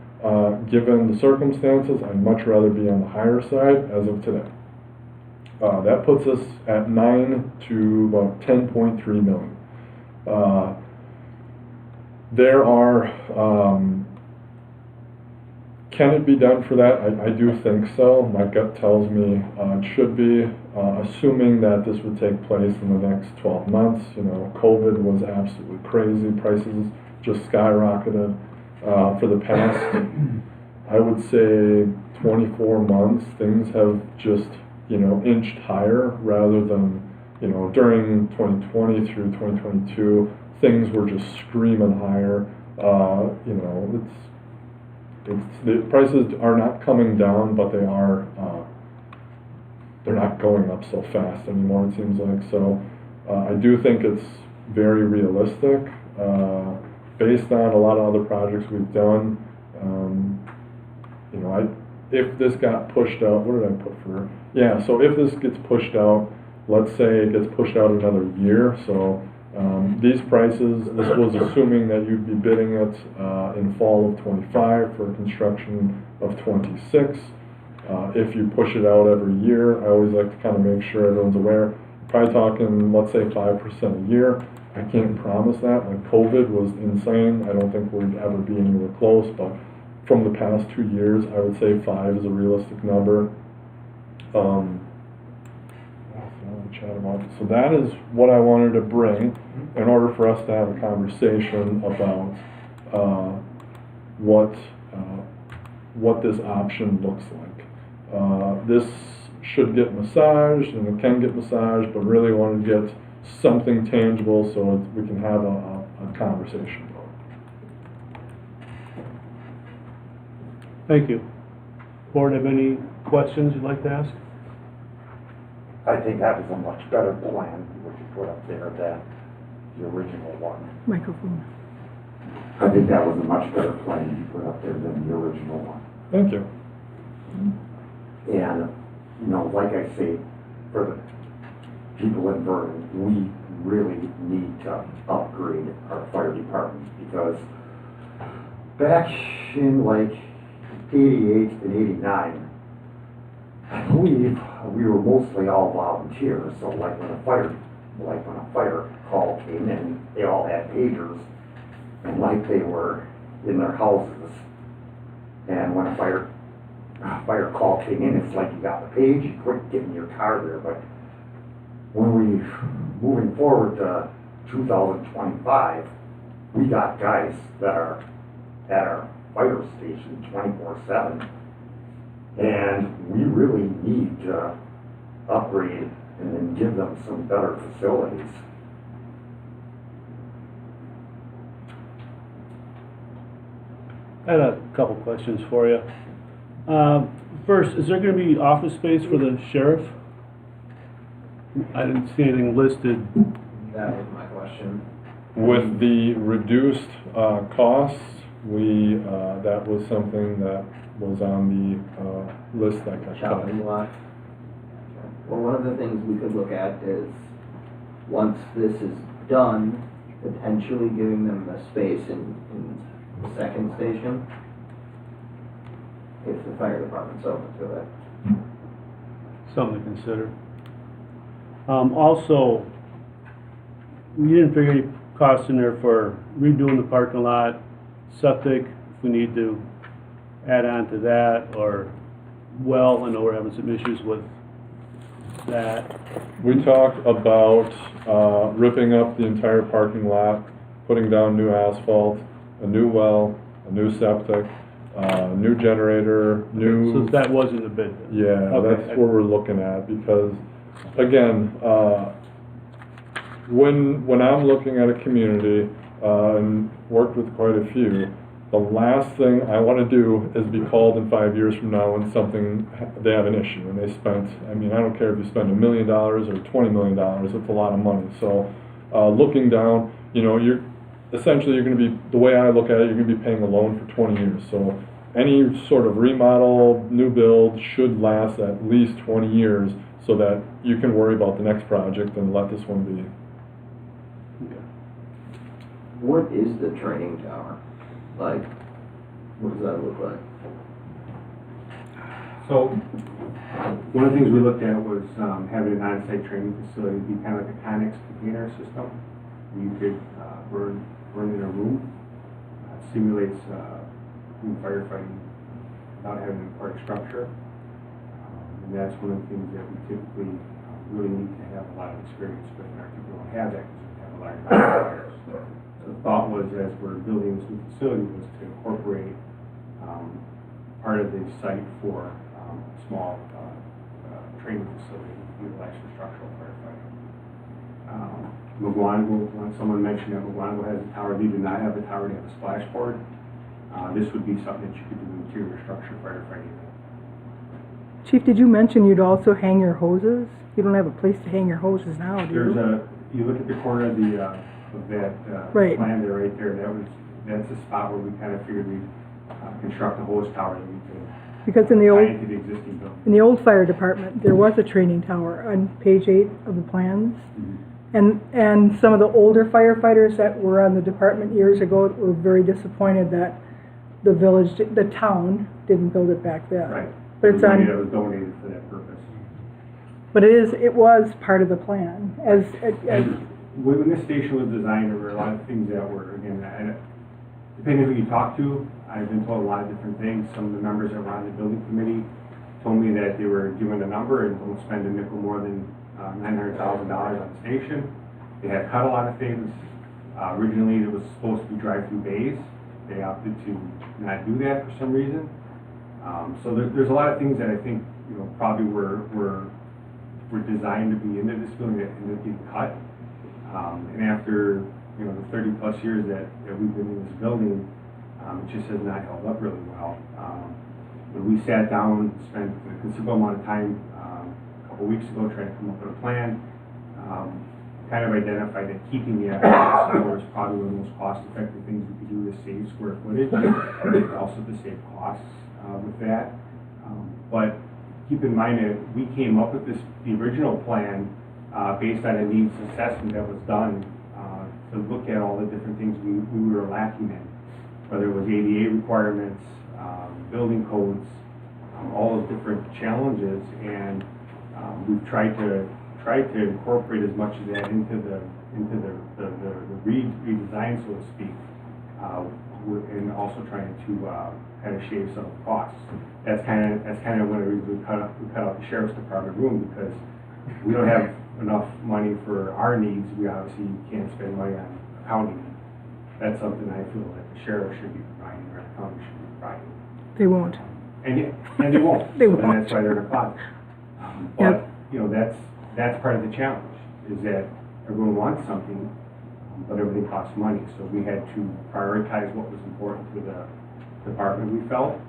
Speaker 10: given the circumstances, I'd much rather be on the higher side as of today. That puts us at 9 to about 10.3 million. There are, can it be done for that? I do think so. My gut tells me it should be, assuming that this would take place in the next 12 months. You know, COVID was absolutely crazy. Prices just skyrocketed. For the past, I would say 24 months, things have just, you know, inched higher rather than, you know, during 2020 through 2022, things were just screaming higher. You know, the prices are not coming down, but they are, they're not going up so fast anymore, it seems like. So I do think it's very realistic, based on a lot of other projects we've done. You know, if this got pushed out, what did I put for? Yeah, so if this gets pushed out, let's say it gets pushed out another year, so these prices, this was assuming that you'd be bidding it in fall of 25 for construction of 26. If you push it out every year, I always like to kind of make sure everyone's aware. Probably talking, let's say 5% a year. I can't promise that. Like COVID was insane. I don't think we'd ever be anywhere close, but from the past 2 years, I would say 5 is a realistic number. Chat about. So that is what I wanted to bring in order for us to have a conversation about what this option looks like. This should get massaged, and it can get massaged, but really want to get something tangible so we can have a conversation about it.
Speaker 4: Thank you. Board, have any questions you'd like to ask?
Speaker 2: I think that was a much better plan, what you put up there, than the original one.
Speaker 1: Microphone.
Speaker 2: I think that was a much better plan you put up there than the original one.
Speaker 10: Thank you.
Speaker 2: And, you know, like I say, for the people in Vernon, we really need to upgrade our fire department, because back in like 88 and 89, I believe we were mostly all volunteers. So like when a fire call came in, they all had pagers, and like they were in their houses. And when a fire call came in, it's like you got the page, you quit getting your car there. But when we moving forward to 2025, we got guys that are at our fire station 24/7. And we really need to upgrade and then give them some better facilities.
Speaker 4: I had a couple questions for you. First, is there going to be office space for the sheriff? I didn't see anything listed.
Speaker 5: That was my question.
Speaker 10: With the reduced costs, that was something that was on the list that got cut.
Speaker 5: Chopping block. Well, one of the things we could look at is, once this is done, potentially giving them the space in the second station, if the fire department's open to it.
Speaker 4: Something to consider. Also, we didn't figure any costs in there for redoing the parking lot, septic, if we need to add on to that, or well, I know we're having some issues with that.
Speaker 10: We talked about ripping up the entire parking lot, putting down new asphalt, a new well, a new septic, new generator, new...
Speaker 4: So that wasn't the bid then?
Speaker 10: Yeah,
Speaker 4: Okay.
Speaker 10: that's what we're looking at, because, again, when I'm looking at a community, and worked with quite a few, the last thing I want to do is be called in 5 years from now when they have an issue, and they spent, I mean, I don't care if you spend $1 million or $20 million, it's a lot of money. So, looking down, you know, you're going to be, the way I look at it, you're going to be paying a loan for 20 years. So, any sort of remodel, new build should last at least 20 years so that you can worry about the next project and let this one be.
Speaker 5: What is the training tower? Like, what does that look like?
Speaker 8: So, one of the things we looked at was having an on-site training facility be kind of like a Connex container system. You could run in a room,
Speaker 11: simulates firefighting without having an acquired structure. And that's one of the things that we typically really need to have a lot of experience with, and our people don't have that because we have a lot of firefighters. So the thought was, as we're building this new facility, was to incorporate part of the site for a small training facility utilized for structural firefighting. Mugwango, when someone mentioned that Mugwango has a tower, they do not have a tower, they have a splash board. This would be something that you could do interior structure firefighting.
Speaker 1: Chief, did you mention you'd also hang your hoses? You don't have a place to hang your hoses now, do you?
Speaker 11: You look at the corner of the, of that
Speaker 1: Right.
Speaker 11: plan there, right there, that's a spot where we kind of figured we'd construct a hose tower that we could
Speaker 1: Because in
Speaker 11: tie into the existing building.
Speaker 1: the old fire department, there was a training tower on page 8 of the plans. And some of the older firefighters that were on the department years ago were very disappointed that the village, the town, didn't build it back then.
Speaker 11: Right.
Speaker 1: But it's
Speaker 11: Money
Speaker 1: on,
Speaker 11: that was donated for that purpose.
Speaker 1: but it was part of the plan, as
Speaker 11: When this station was designed, there were a lot of things that were, again, depending on who you talk to, I've been told a lot of different things. Some of the members that were on the building committee told me that they were given a number and don't spend a nickel more than $900,000 on the station. They had cut a lot of things. Originally, it was supposed to be drive-through bays. They opted to not do that for some reason. So there's a lot of things that I think, probably were designed to be into this building that ended up getting cut. And after, the 30+ years that we've been in this building, it just has not held up really well. When we sat down, spent a considerable amount of time a couple weeks ago trying to come up with a plan, kind of identified that keeping the apparatus was probably one of the most cost-effective things we could do to save square footage, and also to save costs with that. But keep in mind that we came up with the original plan based on a needs assessment that was done to look at all the different things we were lacking in, whether it was ADA requirements, building codes, all those different challenges, and we've tried to incorporate as much of that into the redesign, so to speak, and also trying to kind of shave some of the costs. That's kind of one of the reasons we cut out the sheriff's department room, because we don't have enough money for our needs. We obviously can't spend money on accounting. That's something I feel that the sheriff should be providing, or the county should be providing.
Speaker 1: they won't.
Speaker 11: And they won't.
Speaker 1: They
Speaker 11: So
Speaker 1: won't.
Speaker 11: then that's why they're in a closet. But, that's part of the challenge, is that everyone wants something, but everything costs money. So we had to prioritize what was important to the department, we felt.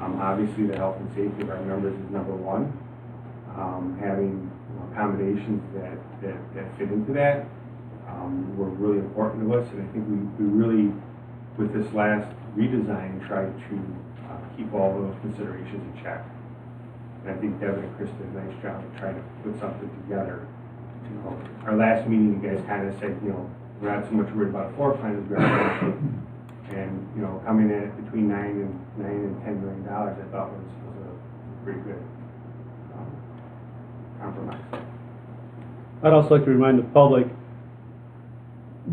Speaker 11: Obviously, the health and safety of our members is number one. Having accommodations that fit into that were really important to us, and I think we really, with this last redesign, tried to keep all those considerations in check. And I think Devin and Chris did a nice job of trying to put something together. Our last meeting, you guys kind of said, we're not so much worried about a floor plan as we are. And, coming in at between $9 and $10 million, I thought was a pretty good compromise.
Speaker 4: I'd also like to remind the public,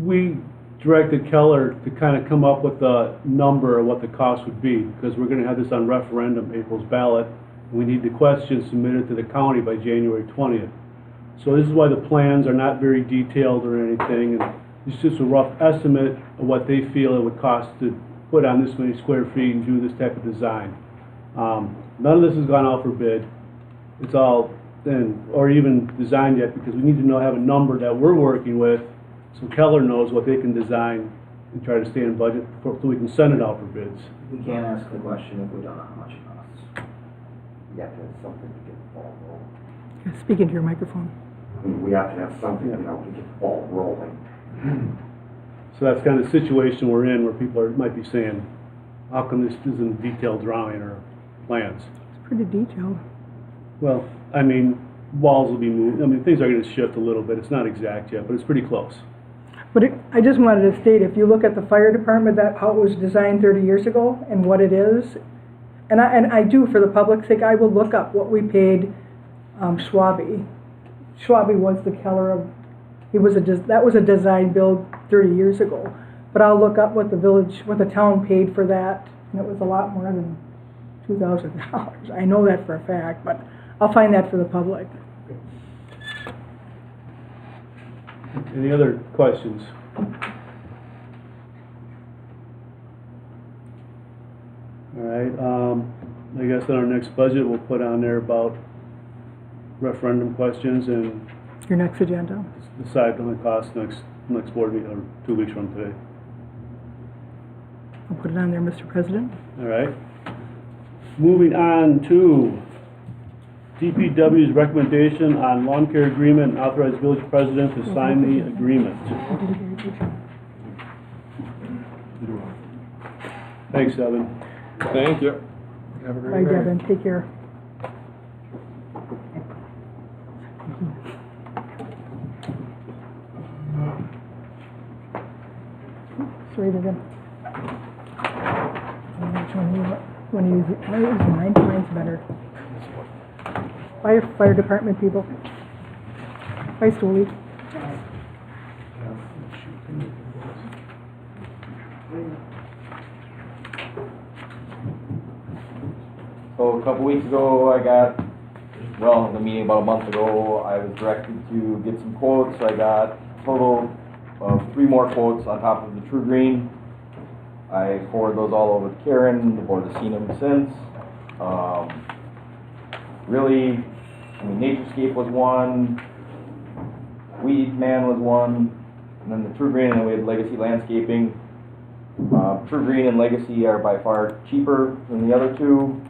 Speaker 4: we directed Keller to kind of come up with a number of what the cost would be, because we're going to have this on referendum, April's ballot. We need the questions submitted to the county by January 20th. So this is why the plans are not very detailed or anything. And it's just a rough estimate of what they feel it would cost to put on this many square feet and do this type of design. None of this has gone out for bid. It's all in, or even designed yet, because we need to have a number that we're working with, so Keller knows what they can design and try to stay in budget so we can send it out for bids.
Speaker 2: We can't ask the question if we don't know how much it costs. We have to have something to get the ball rolling.
Speaker 1: Speak into your microphone.
Speaker 2: I mean, we have to have something, to get the ball rolling.
Speaker 4: So that's kind of the situation we're in, where people might be saying, how come this isn't a detailed drawing or plans?
Speaker 1: It's pretty detailed.
Speaker 4: Well, I mean, walls will be moved. I mean, things are going to shift a little bit. It's not exact yet, but it's pretty close.
Speaker 1: But I just wanted to state, if you look at the fire department, how it was designed 30 years ago and what it is, and I do, for the public's sake, I will look up what we paid Schwabe. Schwabe was the Keller of, that was a design build 30 years ago. But I'll look up what what the town paid for that, and it was a lot more than $2,000. I know that for a fact, but I'll find that for the public.
Speaker 4: Any other questions? All right, I guess on our next budget, we'll put on there about referendum questions and
Speaker 1: Your next agenda.
Speaker 4: decide on the cost next board meeting, or 2 weeks from today.
Speaker 1: I'll put it on there, Mr. President.
Speaker 4: All right. Moving on to DPW's recommendation on lawn care agreement and authorize village president to sign the agreement. Thanks, Evan.
Speaker 10: Thank you. Have a
Speaker 1: Bye,
Speaker 10: great day.
Speaker 1: Devin, take care. Sorry, Devin. Which one you want to use? I use mine. Mine's better. Fire department people. Hi, Stoli.
Speaker 3: So a couple weeks ago, in the meeting about a month ago, I was directed to get some quotes. I got a total of 3 more quotes on top of the True Green. I forwarded those all over to Karen. The board has seen them since. Really, Naturescape was one, Weed Man was one, and then the True Green, and then we had Legacy Landscaping. True Green and Legacy are by far cheaper than the other two.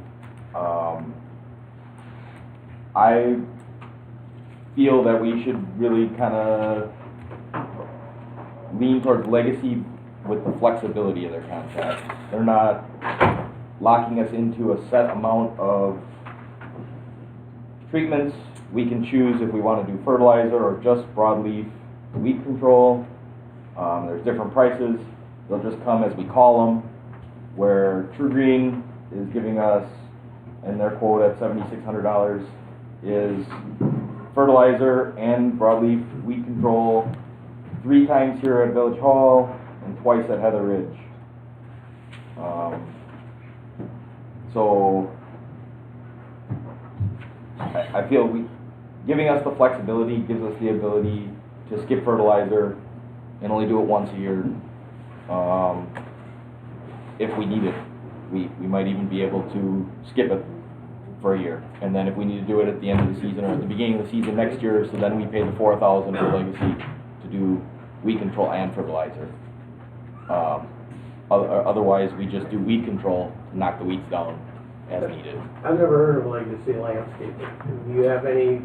Speaker 3: I feel that we should really kind of lean towards Legacy with the flexibility of their contract. They're not locking us into a set amount of treatments. We can choose if we want to do fertilizer or just broadleaf weed control. There's different prices. They'll just come as we call them, where True Green is giving us, and their quote at $7,600 is fertilizer and broadleaf weed control 3 times here at Village Hall and twice at Heather Ridge. So I feel giving us the flexibility gives us the ability to skip fertilizer and only do it once a year. If we need it, we might even be able to skip it for a year, and then if we need to do it at the end of the season or at the beginning of the season next year, so then we pay the $4,000 for Legacy to do weed control and fertilizer. Otherwise, we just do weed control to knock the weeds down as needed.
Speaker 12: I've never heard of Legacy Landscaping. Do you have any?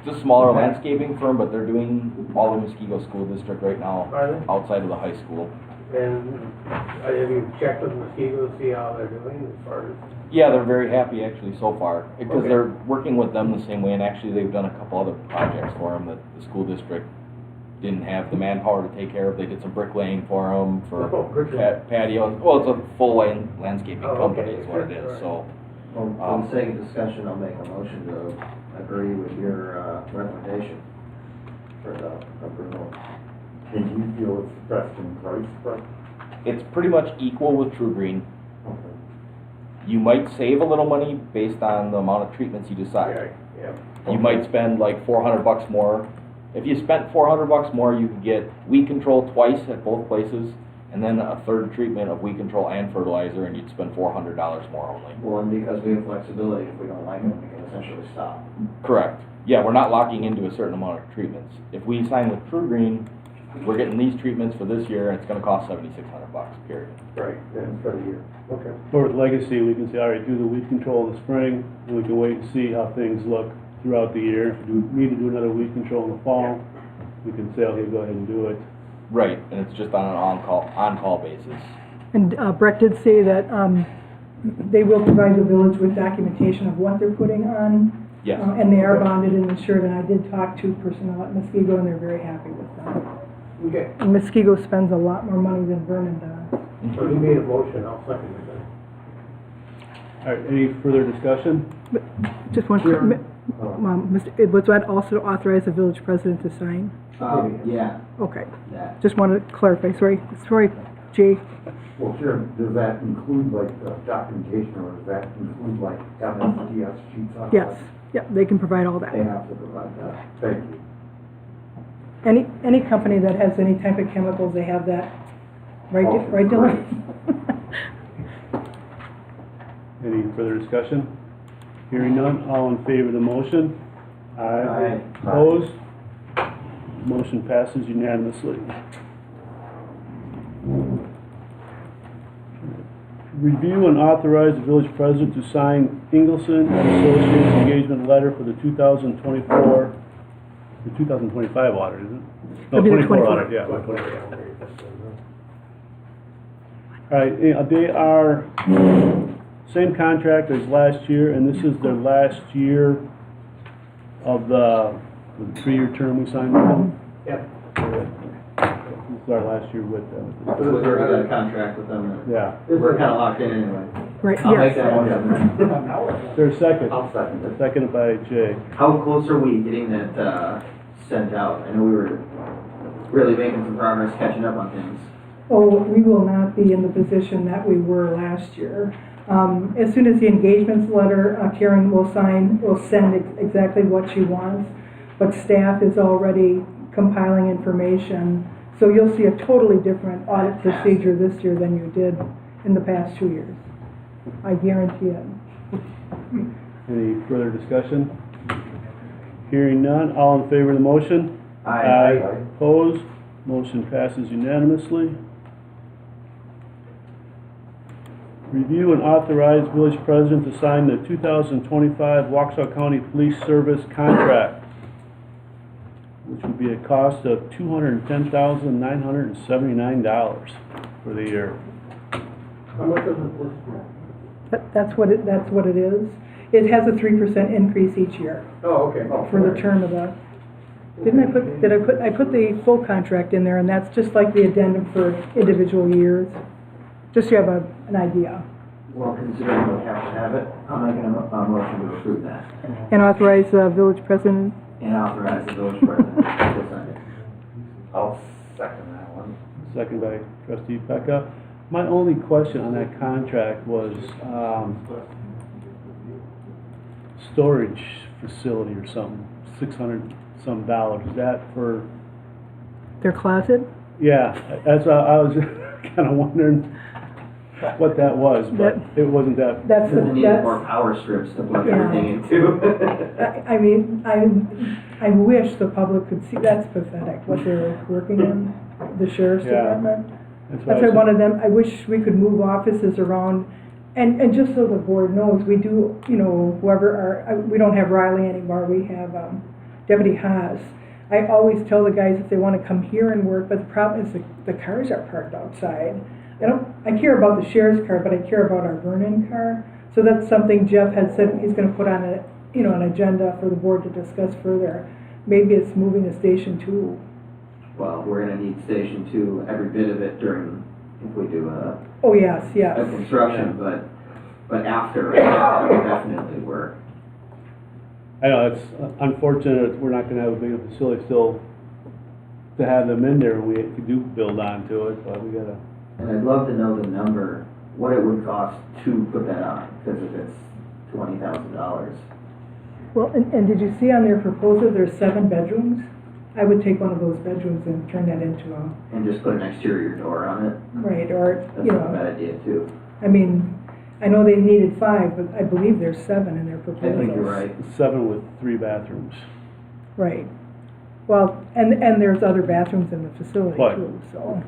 Speaker 3: It's a smaller landscaping firm, but they're doing all the Muskego School District right now,
Speaker 12: Are they?
Speaker 3: outside of the high school.
Speaker 12: And have you checked with Muskego to see how they're doing as far as?
Speaker 3: Yeah, they're very happy actually so far, because
Speaker 12: Okay.
Speaker 3: they're working with them the same way, and actually they've done a couple other projects for them that the school district didn't have the manpower to take care of. They did some bricklaying for them, for
Speaker 12: Oh, bricklaying.
Speaker 3: patios. Well, it's a full landscaping
Speaker 12: Oh,
Speaker 3: company
Speaker 12: okay.
Speaker 3: is what it is,
Speaker 12: Right.
Speaker 3: so.
Speaker 5: Well, for the sake of discussion, I'll make a motion to agree with your recommendation for the approval.
Speaker 2: And you feel it's best in price, Brett?
Speaker 3: It's pretty much equal with True Green.
Speaker 2: Okay.
Speaker 3: You might save a little money based on the amount of treatments you decide.
Speaker 12: Yeah.
Speaker 3: You might spend like $400 more. If you spent $400 more, you could get weed control twice at both places, and then a third treatment of weed control and fertilizer, and you'd spend $400 more only.
Speaker 5: Well, and because we have flexibility, if we don't like it, we can essentially stop.
Speaker 3: Correct. Yeah, we're not locking into a certain amount of treatments. If we sign with True Green, we're getting these treatments for this year, and it's gonna cost $7,600, period.
Speaker 12: Right, that's for the year. Okay.
Speaker 4: Or with Legacy, we can say, all right, do the weed control in the spring, and we can wait and see how things look throughout the year. If we need to do another weed control in the fall, we can say, okay, go ahead and do it.
Speaker 3: Right, and it's just on an on-call basis.
Speaker 1: And Brett did say that they will provide the village with documentation of what they're putting on.
Speaker 3: Yes.
Speaker 1: And they are bonded and insured, and I did talk to personnel at Muskego, and they're very happy with them.
Speaker 12: Okay,
Speaker 1: And Muskego spends a lot more money than Vernon does.
Speaker 12: so he made a motion, I'll second it then.
Speaker 4: All right, any further discussion?
Speaker 1: But just one, was that also authorize the village president to sign?
Speaker 5: Yeah,
Speaker 1: Okay,
Speaker 5: that.
Speaker 1: just wanted to clarify, sorry, Jay,
Speaker 2: Well, Karen, does that include like the documentation, or does that include like MSDS sheets on it?
Speaker 1: yes, yeah, they can provide all that.
Speaker 2: They have to provide that. Thank you.
Speaker 1: Any company that has any type of chemicals, they have that, right,
Speaker 2: Okay,
Speaker 1: right,
Speaker 2: great.
Speaker 1: Dylan?
Speaker 4: Any further discussion? Hearing none, all in favor of the motion?
Speaker 5: Aye.
Speaker 4: Opposed? Motion passes unanimously. Review and authorize the village president to sign Ingleson and Associates engagement letter for the 2024, the 2025 audit, isn't it? No,
Speaker 1: It'll be the
Speaker 4: 24
Speaker 1: 24.
Speaker 4: audit, yeah. 24. All right, they are same contract as last year, and this is their last year of the 3-year term we signed with them.
Speaker 12: Yep.
Speaker 4: This is our last year with them.
Speaker 5: We already got a contract with them.
Speaker 4: Yeah.
Speaker 5: We're kinda locked in anyway.
Speaker 1: Right,
Speaker 5: I'll make
Speaker 1: yes.
Speaker 5: that motion.
Speaker 4: There's a second.
Speaker 2: I'll second it.
Speaker 4: Seconded by Jay.
Speaker 5: How close are we getting that, sent out? I know we were really making some progress catching up on things.
Speaker 1: Oh, we will not be in the position that we were last year. As soon as the engagements letter, Karen will send exactly what she wants, but staff is already compiling information. So you'll see a totally different audit procedure this year than you did in the past 2 years. I guarantee it.
Speaker 4: Any further discussion? Hearing none, all in favor of the motion?
Speaker 5: Aye.
Speaker 4: Opposed? Motion passes unanimously. Review and authorize village president to sign the 2025 Waukesha County Police Service contract, which would be a cost of $210,979 for the year.
Speaker 12: How much is this?
Speaker 1: That's what it is. It has a 3% increase each year
Speaker 12: Oh, okay.
Speaker 1: for the term of the, I put the full contract in there, and that's just like the addendum for individual years. Just so you have an idea.
Speaker 5: Well, considering we have to have it, I'm making a motion to approve that.
Speaker 1: And authorize village president.
Speaker 5: And authorize the village president to sign it.
Speaker 2: I'll second that one.
Speaker 4: Second by trustee Pecca. My only question on that contract was, storage facility or something, $600 some. Is that for,
Speaker 1: Their closet?
Speaker 4: yeah, that's, I was kinda wondering what that was, but it wasn't that.
Speaker 1: That's
Speaker 5: They need
Speaker 1: that's,
Speaker 5: more power strips to plug
Speaker 1: Yeah.
Speaker 5: everything into.
Speaker 1: I mean, I wish the public could see, that's pathetic, what they're working in, the sheriff's
Speaker 4: Yeah.
Speaker 1: department.
Speaker 4: That's
Speaker 1: That's
Speaker 4: why
Speaker 1: why one of them, I wish we could move offices around, and just so the board knows, we do, we don't have Riley anymore, we have, Deputy Haas. I always tell the guys if they wanna come here and work, but the problem is the cars are parked outside. I care about the sheriff's car, but I care about our Vernon car. So that's something Jeff had said he's gonna put on an agenda for the board to discuss further. Maybe it's moving to Station 2.
Speaker 5: Well, we're gonna need Station 2, every bit of it during, if we do a
Speaker 1: Oh, yes, yes.
Speaker 5: construction, but after, that will definitely work.
Speaker 4: I know, it's unfortunate we're not gonna have a big facility still to have them in there, and we do build onto it, but we gotta.
Speaker 5: And I'd love to know the number, what it would cost to put that on, because if it's $20,000.
Speaker 1: Well, and did you see on their proposal, there's 7 bedrooms? I would take one of those bedrooms and turn that into a,
Speaker 5: And just put an exterior door on it.
Speaker 1: right, or,
Speaker 5: That's not a bad idea too.
Speaker 1: I mean, I know they needed 5, but I believe there's 7 in their
Speaker 5: I
Speaker 1: proposal.
Speaker 5: think you're right.
Speaker 4: 7 with 3 bathrooms.
Speaker 1: Right. Well, and there's other bathrooms in the facility
Speaker 4: Right.
Speaker 1: too, so.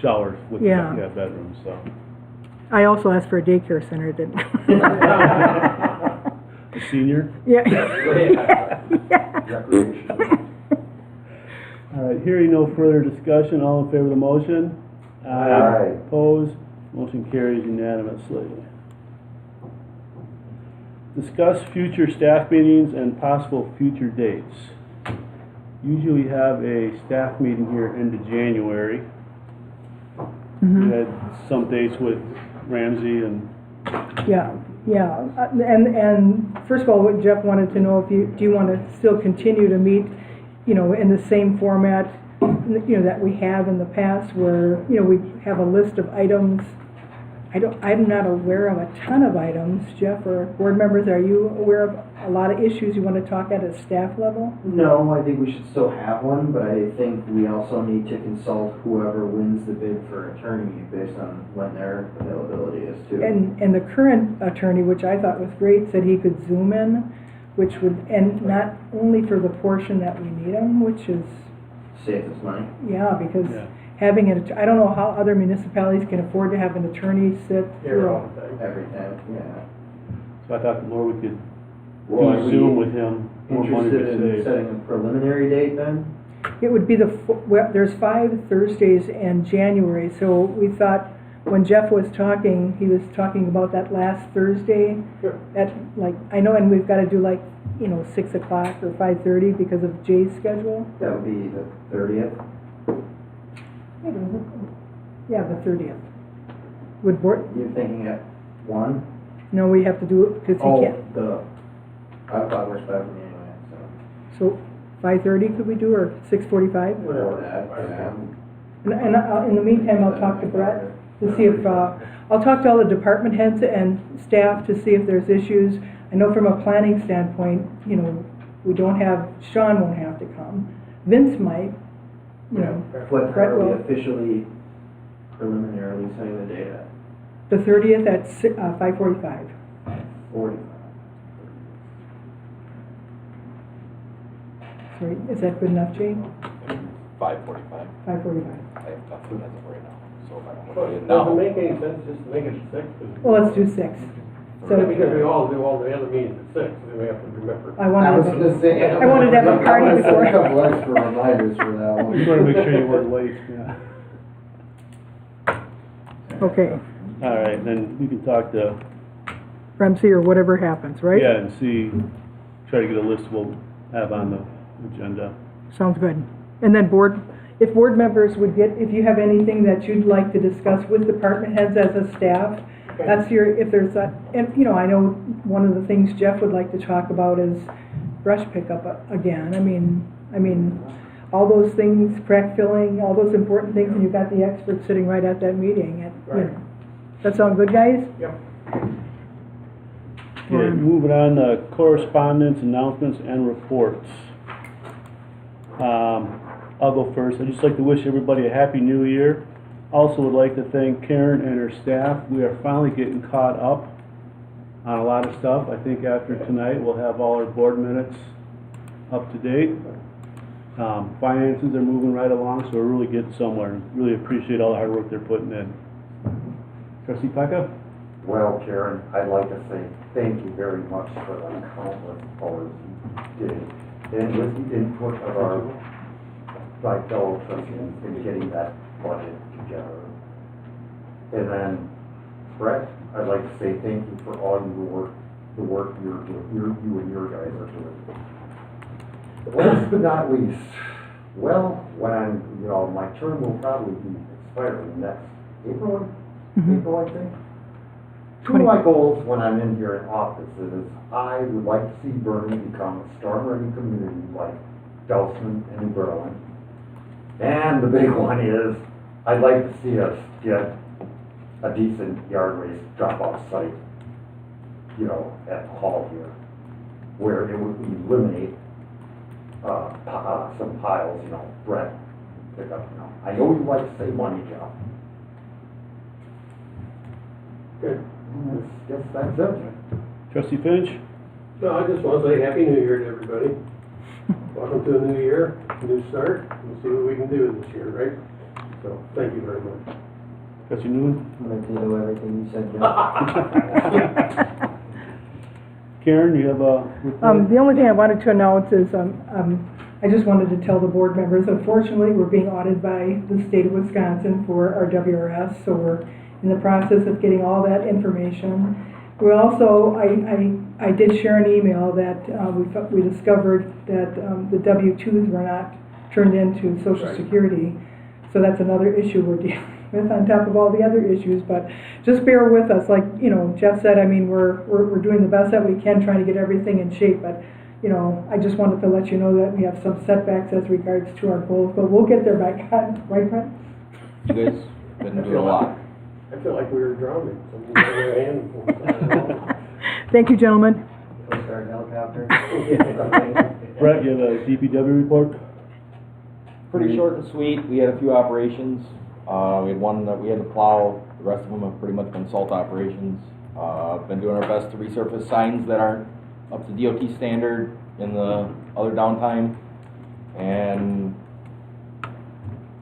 Speaker 4: Showers with,
Speaker 1: Yeah.
Speaker 4: bedrooms, so.
Speaker 1: I also asked for a daycare center, didn't I?
Speaker 4: A senior?
Speaker 1: Yeah.
Speaker 4: All right, hearing no further discussion, all in favor of the motion?
Speaker 2: Aye.
Speaker 4: Opposed? Motion carries unanimously. Discuss future staff meetings and possible future dates. Usually we have a staff meeting here into January.
Speaker 1: Mhm.
Speaker 4: We had some dates with Ramsey and,
Speaker 1: Yeah. And first of all, what Jeff wanted to know, do you want to still continue to meet, in the same format you know, that we have in the past where, you know, we have a list of items. I'm not aware of a ton of items. Jeff or board members, are you aware of a lot of issues you want to talk at a staff level?
Speaker 5: No, I think we should still have one, but I think we also need to consult whoever wins the bid for attorney based on when their availability is too.
Speaker 1: And the current attorney, which I thought was great, said he could Zoom in, which would, and not only for the portion that we need him, which is,
Speaker 5: Saves us money.
Speaker 1: yeah, because
Speaker 4: Yeah.
Speaker 1: having an, I don't know how other municipalities can afford to have an attorney sit through a-
Speaker 5: Every time, yeah.
Speaker 4: So I thought the more we could
Speaker 5: Well, are
Speaker 4: do
Speaker 5: we
Speaker 4: Zoom with him, more money we
Speaker 5: interested in
Speaker 4: save.
Speaker 5: setting a preliminary date then?
Speaker 1: It would be well, there's 5 Thursdays in January, so we thought, when Jeff was talking, he was talking about that last Thursday.
Speaker 12: Sure.
Speaker 1: At, like, I know, and we've got to do like, you know, 6 o'clock or 5:30 because of Jay's schedule.
Speaker 5: That would be the 30th.
Speaker 1: Yeah, the 30th. Would board,
Speaker 5: You're thinking at 1?
Speaker 1: no, we have to do it, because he can't.
Speaker 5: I thought it was better for me anyway,
Speaker 1: So 5:30 could we do, or 6:45?
Speaker 5: so. Whatever that, yeah.
Speaker 1: And in the meantime, I'll talk to Brett to see if, I'll talk to all the department heads and staff to see if there's issues. I know from a planning standpoint, you know, we don't have, Sean won't have to come. Vince might, you know.
Speaker 5: What time
Speaker 1: Brett
Speaker 5: are we
Speaker 1: will.
Speaker 5: officially preliminarily setting the date at?
Speaker 1: The 30th at 5:45.
Speaker 5: 45.
Speaker 1: Sorry, is that good enough, Jay?
Speaker 3: 5:45.
Speaker 1: 5:45.
Speaker 3: I have nothing as of right now, so if I don't
Speaker 12: Well,
Speaker 3: put it
Speaker 12: it
Speaker 3: in
Speaker 12: doesn't
Speaker 3: now.
Speaker 12: make any sense just to make it 6.
Speaker 1: Well, let's do 6. So,
Speaker 12: Because we all do all the other meetings at 6, and we have to remember.
Speaker 1: I wanted
Speaker 5: was
Speaker 1: to,
Speaker 5: gonna say,
Speaker 1: I wanted to have a party
Speaker 5: I'm gonna set
Speaker 1: before.
Speaker 5: a couple extra reminders for that one.
Speaker 4: You wanna make sure you weren't late, yeah.
Speaker 1: okay,
Speaker 4: All right, then we can talk to,
Speaker 1: Ramsey or whatever happens, right?
Speaker 4: yeah, and see, try to get a list we'll have on the agenda.
Speaker 1: Sounds good. And then if board members would get, if you have anything that you'd like to discuss with department heads as a staff, that's if there's a, and, you know, I know one of the things Jeff would like to talk about is brush pickup again. I mean, all those things, crack filling, all those important things, and you've got the experts sitting right at that meeting, and, you know. That sound good, guys?
Speaker 12: Yep.
Speaker 4: Okay, moving on to correspondence, announcements, and reports. I'll go first. I'd just like to wish everybody a happy new year. Also would like to thank Karen and her staff. We are finally getting caught up on a lot of stuff. I think after tonight, we'll have all our board minutes up to date. Finances are moving right along, so we're really getting somewhere. Really appreciate all the hard work they're putting in. Trustee Pecca?
Speaker 2: Well, Karen, I'd like to say thank you very much for the countless hours you did, and with the input of our, my fellow trustees in getting that budget together. And then, Brett, I'd like to say thank you for all the work you're doing, you and your guys are doing. Last but not least, well, when I'm, you know, my term will probably be expiring next April, I think. Two of my goals when I'm in here in office is I would like to see Vernon become a storm-ready community like Delsman and New Berlin. And the big one is I'd like to see us get a decent yard waste drop-off site, you know, at the hall here, where it would eliminate some piles, you know, Brett, pick up, you know. I know you like to save money, Jeff.
Speaker 12: Good.
Speaker 2: Guess that's it.
Speaker 4: Trustee Finch?
Speaker 12: No, I just want to say Happy New Year to everybody. Welcome to a new year, new start. We'll see what we can do this year, right? So, thank you very much.
Speaker 4: Trustee Newman?
Speaker 5: I'm gonna do everything you said, Jeff.
Speaker 4: Karen, you have a report?
Speaker 1: The only thing I wanted to announce is, I just wanted to tell the board members, unfortunately, we're being audited by the state of Wisconsin for our WRS, so we're in the process of getting all that information. We also, I did share an email that we discovered that the W-2s were not turned into Social Security, so that's another issue we're dealing with on top of all the other issues, but just bear with us. Like, you know, Jeff said, I mean, we're doing the best that we can, trying to get everything in shape, but you know, I just wanted to let you know that we have some setbacks as regards to our goals, but we'll get there by God, right, Brent?
Speaker 3: You guys been doing a lot.
Speaker 12: I feel like we were drowning. Somebody got their hand.
Speaker 1: Thank you, gentlemen.
Speaker 5: Start an helicopter.
Speaker 4: Brett, you have a DPW report?
Speaker 3: Pretty short and sweet. We had a few operations. We had one that we had to plow. The rest of them have pretty much been salt operations. Been doing our best to resurface signs that aren't up to DOT standard in the other downtime. And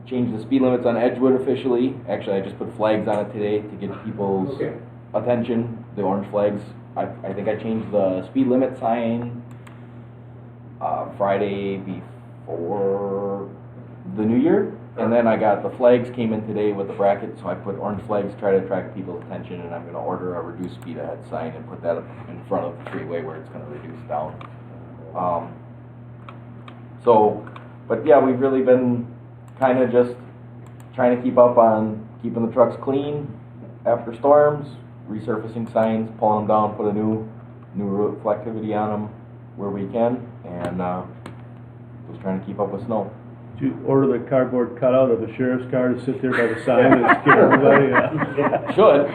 Speaker 3: changed the speed limits on Edgewood officially. Actually, I just put flags on it today to get people's attention, the orange flags. I think I changed the speed limit sign Friday before the New Year. And then I got the flags came in today with the bracket, so I put orange flags to try to attract people's attention, and I'm going to order a reduced speed ahead sign and put that up in front of the freeway where it's going to reduce down. But yeah, we've really been kind of just trying to keep up on keeping the trucks clean after storms, resurfacing signs, pulling them down, put a new reflectivity on them where we can, and just trying to keep up with snow.
Speaker 4: Did you order the cardboard cutout of the sheriff's car to sit there by the sign and scare everybody?
Speaker 3: Should,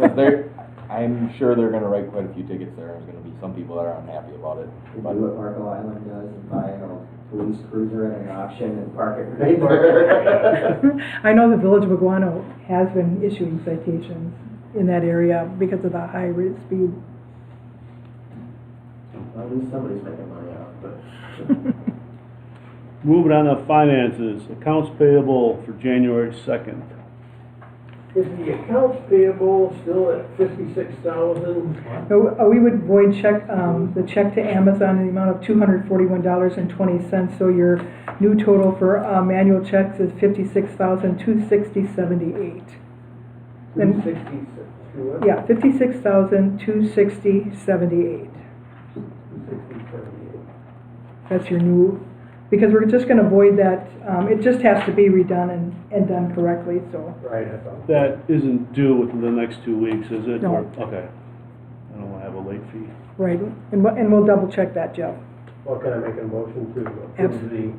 Speaker 3: because I'm sure they're going to write quite a few tickets there. There's going to be some people that are unhappy about it.
Speaker 5: We do what Marco Island does and buy a police cruiser at an auction and park it right there.
Speaker 1: I know the Village of Iguana has been issuing citations in that area because of the high rate of speed.
Speaker 5: Well, at least somebody's making money out of it.
Speaker 4: Moving on to finances, accounts payable for January 2nd.
Speaker 12: Is the accounts payable still at $56,000?
Speaker 1: No, we would void check, the check to Amazon in the amount of $241.20, so your new total for manual checks is $56,260.78. Then-
Speaker 12: 266.
Speaker 1: Yeah, $56,260.78.
Speaker 12: 260.78.
Speaker 1: That's your new, because we're just gonna void that, it just has to be redone and done correctly, so.
Speaker 12: Right, I thought.
Speaker 4: That isn't due within the next 2 weeks, is it?
Speaker 1: No.
Speaker 4: Or- Okay. I don't want to have a late fee.
Speaker 1: Right, and we'll double check that, Jeff.
Speaker 12: Well, can I make a motion to approve
Speaker 1: Absolutely.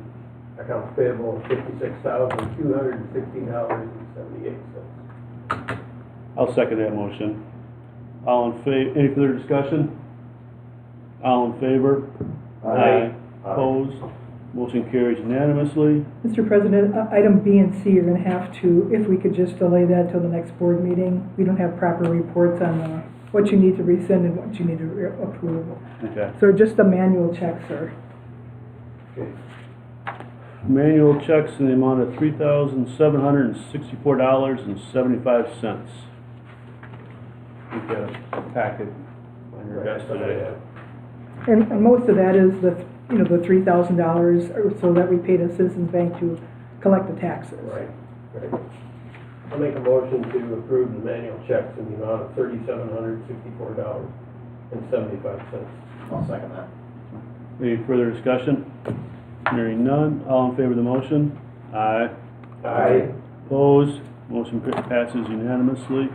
Speaker 12: the accounts payable of $56,260.78?
Speaker 4: I'll second that motion. All in favor, any further discussion? All in favor?
Speaker 12: Aye.
Speaker 4: Opposed? Motion carries unanimously.
Speaker 1: Mr. President, item B and C, you're gonna have to, if we could just delay that till the next board meeting. We don't have proper reports on what you need to rescind and what you need to approve.
Speaker 4: Okay.
Speaker 1: So just the manual checks, sir.
Speaker 4: Manual checks in the amount of $3,764.75. We got a packet on your desk today.
Speaker 1: And most of that is the $3,000 or so that we pay to Citizens Bank to collect the taxes.
Speaker 12: Right. I'll make a motion to approve the manual checks in the amount of $3,764.75.
Speaker 5: I'll second that.
Speaker 4: Any further discussion? Hearing none, all in favor of the motion? Aye.
Speaker 12: Aye.
Speaker 4: Opposed? Motion passes unanimously.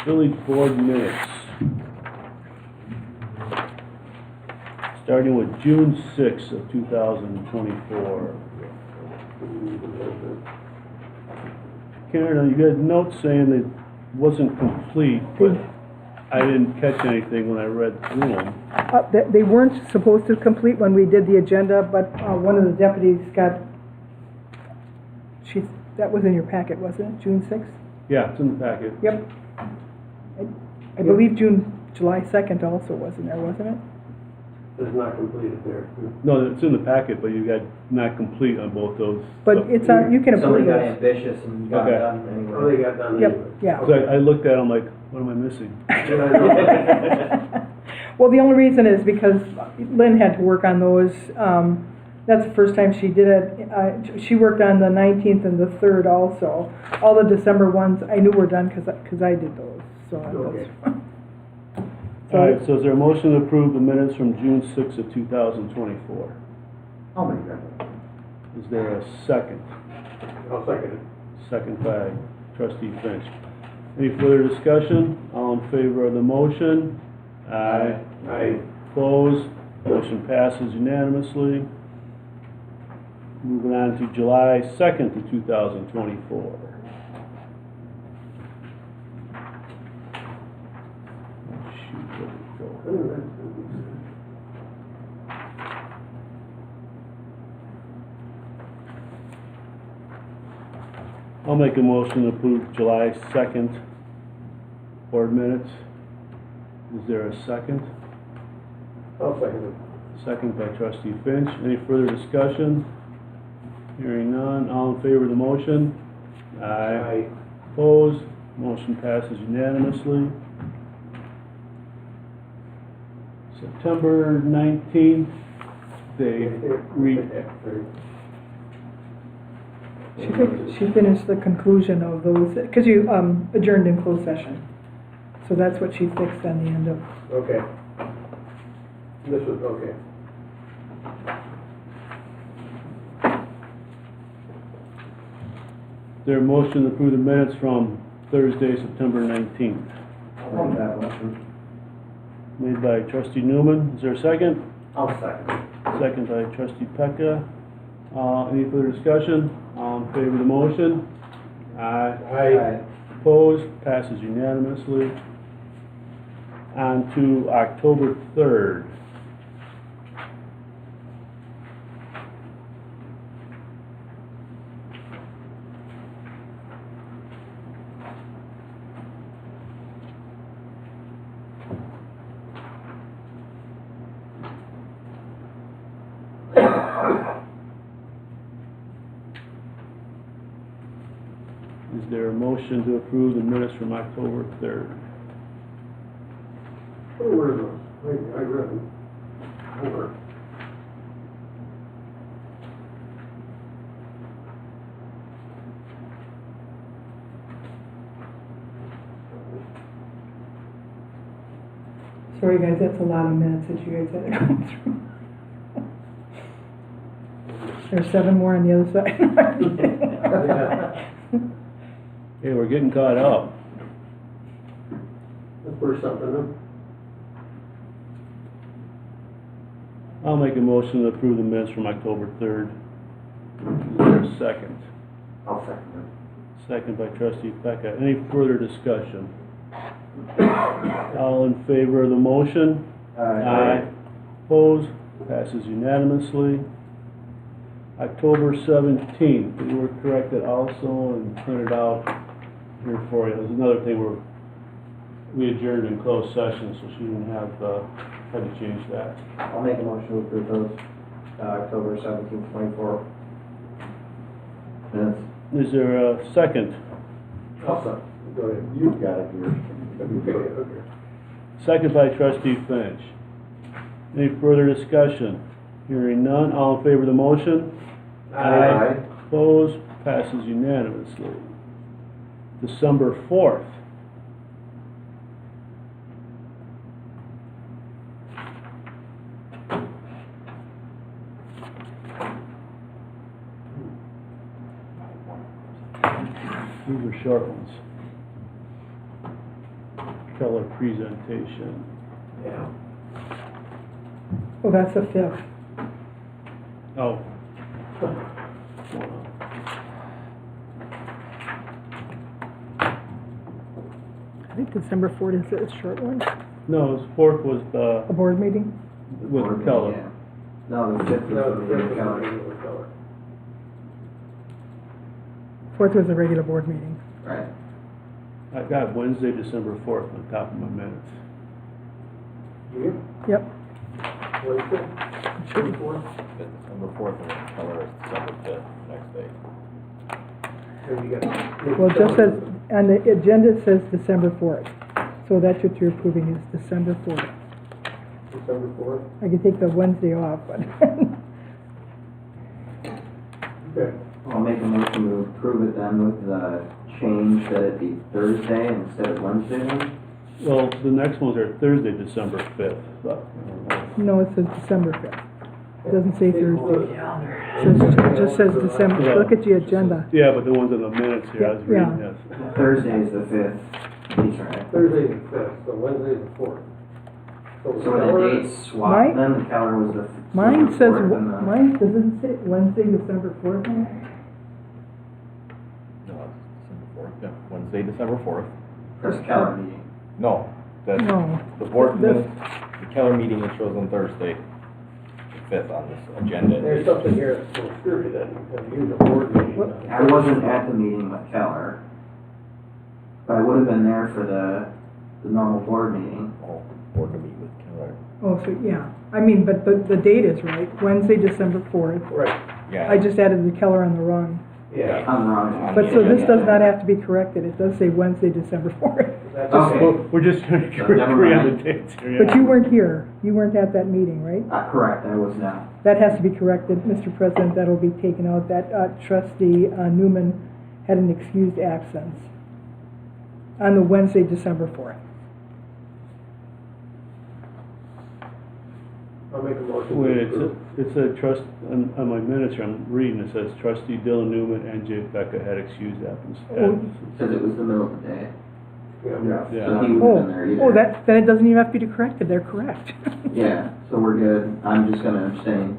Speaker 4: Village board minutes. Starting with June 6th of 2024. Karen, you got notes saying it wasn't complete, but I didn't catch anything when I read through them.
Speaker 1: They weren't supposed to complete when we did the agenda, but one of the deputies got, that was in your packet, wasn't it, June 6th?
Speaker 4: Yeah, it's in the packet.
Speaker 1: Yep. I believe July 2nd also wasn't there, wasn't it?
Speaker 12: It's not completed there.
Speaker 4: No, it's in the packet, but you got not complete on both those.
Speaker 1: But
Speaker 4: So-
Speaker 1: it's on, you can
Speaker 5: Somebody
Speaker 1: approve
Speaker 5: got
Speaker 1: it.
Speaker 5: ambitious and got
Speaker 4: Okay.
Speaker 5: it done
Speaker 12: Oh,
Speaker 5: anyway.
Speaker 12: they got done
Speaker 1: Yep,
Speaker 12: anyway.
Speaker 1: yeah.
Speaker 4: So I looked at them like, what am I missing?
Speaker 1: Well, the only reason is because Lynn had to work on those. That's the first time she did it. She worked on the 19th and the 3rd also. All the December ones, I knew were done because I did those, so.
Speaker 12: Okay.
Speaker 4: All right, so is there a motion to approve the minutes from June 6th of 2024?
Speaker 2: I'll make that.
Speaker 4: Is there a second?
Speaker 12: I'll second it.
Speaker 4: Second by trustee Finch. Any further discussion? All in favor of the motion? Aye.
Speaker 12: Aye.
Speaker 4: Opposed? Motion passes unanimously. Moving on to July 2nd of 2024. Shoot, where'd it go? I'll make a motion to approve July 2nd board minutes. Is there a second?
Speaker 12: I'll second it.
Speaker 4: Second by trustee Finch. Any further discussion? Hearing none. All in favor of the motion?
Speaker 12: Aye.
Speaker 4: Opposed? Motion passes unanimously. September 19th, they
Speaker 1: She finished the conclusion of those, because you adjourned in closed session. So that's what she fixed on the end of.
Speaker 12: Okay. This was, okay.
Speaker 4: Their motion to approve the minutes from Thursday, September 19th.
Speaker 2: I'll make that motion.
Speaker 4: Made by trustee Newman. Is there a second?
Speaker 2: I'll second.
Speaker 4: Second by trustee Pecca. Any further discussion? All in favor of the motion? Aye.
Speaker 12: Aye.
Speaker 4: Opposed? Passes unanimously. On to October 3rd. Is there a motion to approve the minutes from October 3rd?
Speaker 12: What were those? I read them. Over.
Speaker 1: Sorry guys, that's a lot of minutes that you guys had to go through. There's 7 more on the other side.
Speaker 4: Hey, we're getting caught up.
Speaker 12: That's worth something, huh?
Speaker 4: I'll make a motion to approve the minutes from October 3rd. Is there a second?
Speaker 2: I'll second it.
Speaker 4: Second by trustee Pecca. Any further discussion? All in favor of the motion? Aye. Opposed? Passes unanimously. October 17th, we were corrected also and printed out here for you. There's another thing where we adjourned in closed session, so she didn't have, had to change that.
Speaker 5: I'll make a motion to approve those, October 17th, 24 minutes.
Speaker 4: Is there a second?
Speaker 12: I'll second. Go ahead.
Speaker 2: You've got it here.
Speaker 12: Okay.
Speaker 4: Second by trustee Finch. Any further discussion? Hearing none, all in favor of the motion?
Speaker 2: Aye.
Speaker 4: Opposed? Passes unanimously. December 4th. These are short ones. Color presentation.
Speaker 12: Yeah.
Speaker 1: Oh, that's the 5th.
Speaker 4: Oh.
Speaker 1: I think December 4th is a short one,
Speaker 4: No, this 4th was
Speaker 1: a
Speaker 4: the,
Speaker 1: board meeting.
Speaker 4: with color.
Speaker 5: No, the 5th
Speaker 12: No,
Speaker 5: was the
Speaker 12: the
Speaker 5: calendar.
Speaker 12: color.
Speaker 1: 4th was a regular board meeting.
Speaker 5: Right.
Speaker 4: I got Wednesday, December 4th on top of my minutes.
Speaker 12: You?
Speaker 1: Yep.
Speaker 12: Wednesday?
Speaker 1: It should be.
Speaker 3: December 4th and the color is December 5th, next day.
Speaker 12: Have you got?
Speaker 1: Well, it just says, on the agenda it says December 4th. So that's what you're approving is December 4th.
Speaker 12: December 4th?
Speaker 1: I could take the Wednesday off, but.
Speaker 12: Okay.
Speaker 5: I'll make a motion to approve it then with the change that it be Thursday instead of Wednesday then.
Speaker 4: Well, the next ones are Thursday, December 5th. But,
Speaker 1: No, it says December 5th. It doesn't say Thursday. It just says December. Look at the agenda.
Speaker 4: Yeah, but the ones in the minutes here, I was reading,
Speaker 1: Yeah.
Speaker 4: yes.
Speaker 5: Thursday is the 5th, these right?
Speaker 12: Thursday's the fifth, so Wednesday's the fourth.
Speaker 5: So the dates swapped,
Speaker 1: Mine-
Speaker 5: then the calendar was the.
Speaker 1: Mine says,
Speaker 5: fourth and the-
Speaker 1: mine doesn't say Wednesday, December 4th on it?
Speaker 3: No, it's December 4th, yeah, Wednesday, December 4th.
Speaker 5: First calendar meeting.
Speaker 3: No, that's,
Speaker 1: No.
Speaker 3: the board
Speaker 1: The-
Speaker 3: minutes, the calendar meeting it shows on Thursday, the 5th on this agenda.
Speaker 12: There's something here that's so screwy then, because you use a board meeting.
Speaker 1: What?
Speaker 5: I wasn't at the meeting with Keller, but I would have been there for the normal board meeting.
Speaker 3: Oh, board to meet with Keller.
Speaker 1: Oh, so, yeah. I mean, but the date is right, Wednesday, December 4th.
Speaker 12: Right,
Speaker 3: Yeah.
Speaker 1: I just added the Keller on the wrong.
Speaker 12: yeah.
Speaker 5: I'm wrong.
Speaker 1: But so this does not have to be corrected. It does say Wednesday, December 4th.
Speaker 12: That's
Speaker 5: Okay.
Speaker 12: okay.
Speaker 4: We're just trying to
Speaker 5: So never
Speaker 4: agree on the
Speaker 5: mind.
Speaker 4: dates here,
Speaker 1: But
Speaker 4: yeah.
Speaker 1: you weren't here. You weren't at that meeting, right?
Speaker 5: Correct, I was not.
Speaker 1: That has to be corrected, Mr. President. That'll be taken out. That trustee Newman had an excused absence on the Wednesday, December 4th.
Speaker 12: I'll make a motion.
Speaker 4: Wait,
Speaker 12: to approve.
Speaker 4: it's a trust, on my minutes here, I'm reading, it says trustee Dylan Newman and Jay Becca had excused absence.
Speaker 5: Because it was the middle of the day,
Speaker 12: Yeah.
Speaker 4: Yeah.
Speaker 5: so he wasn't there either.
Speaker 1: Oh, then it doesn't even have to be corrected. They're correct.
Speaker 5: Yeah, so we're good. I'm just gonna abstain.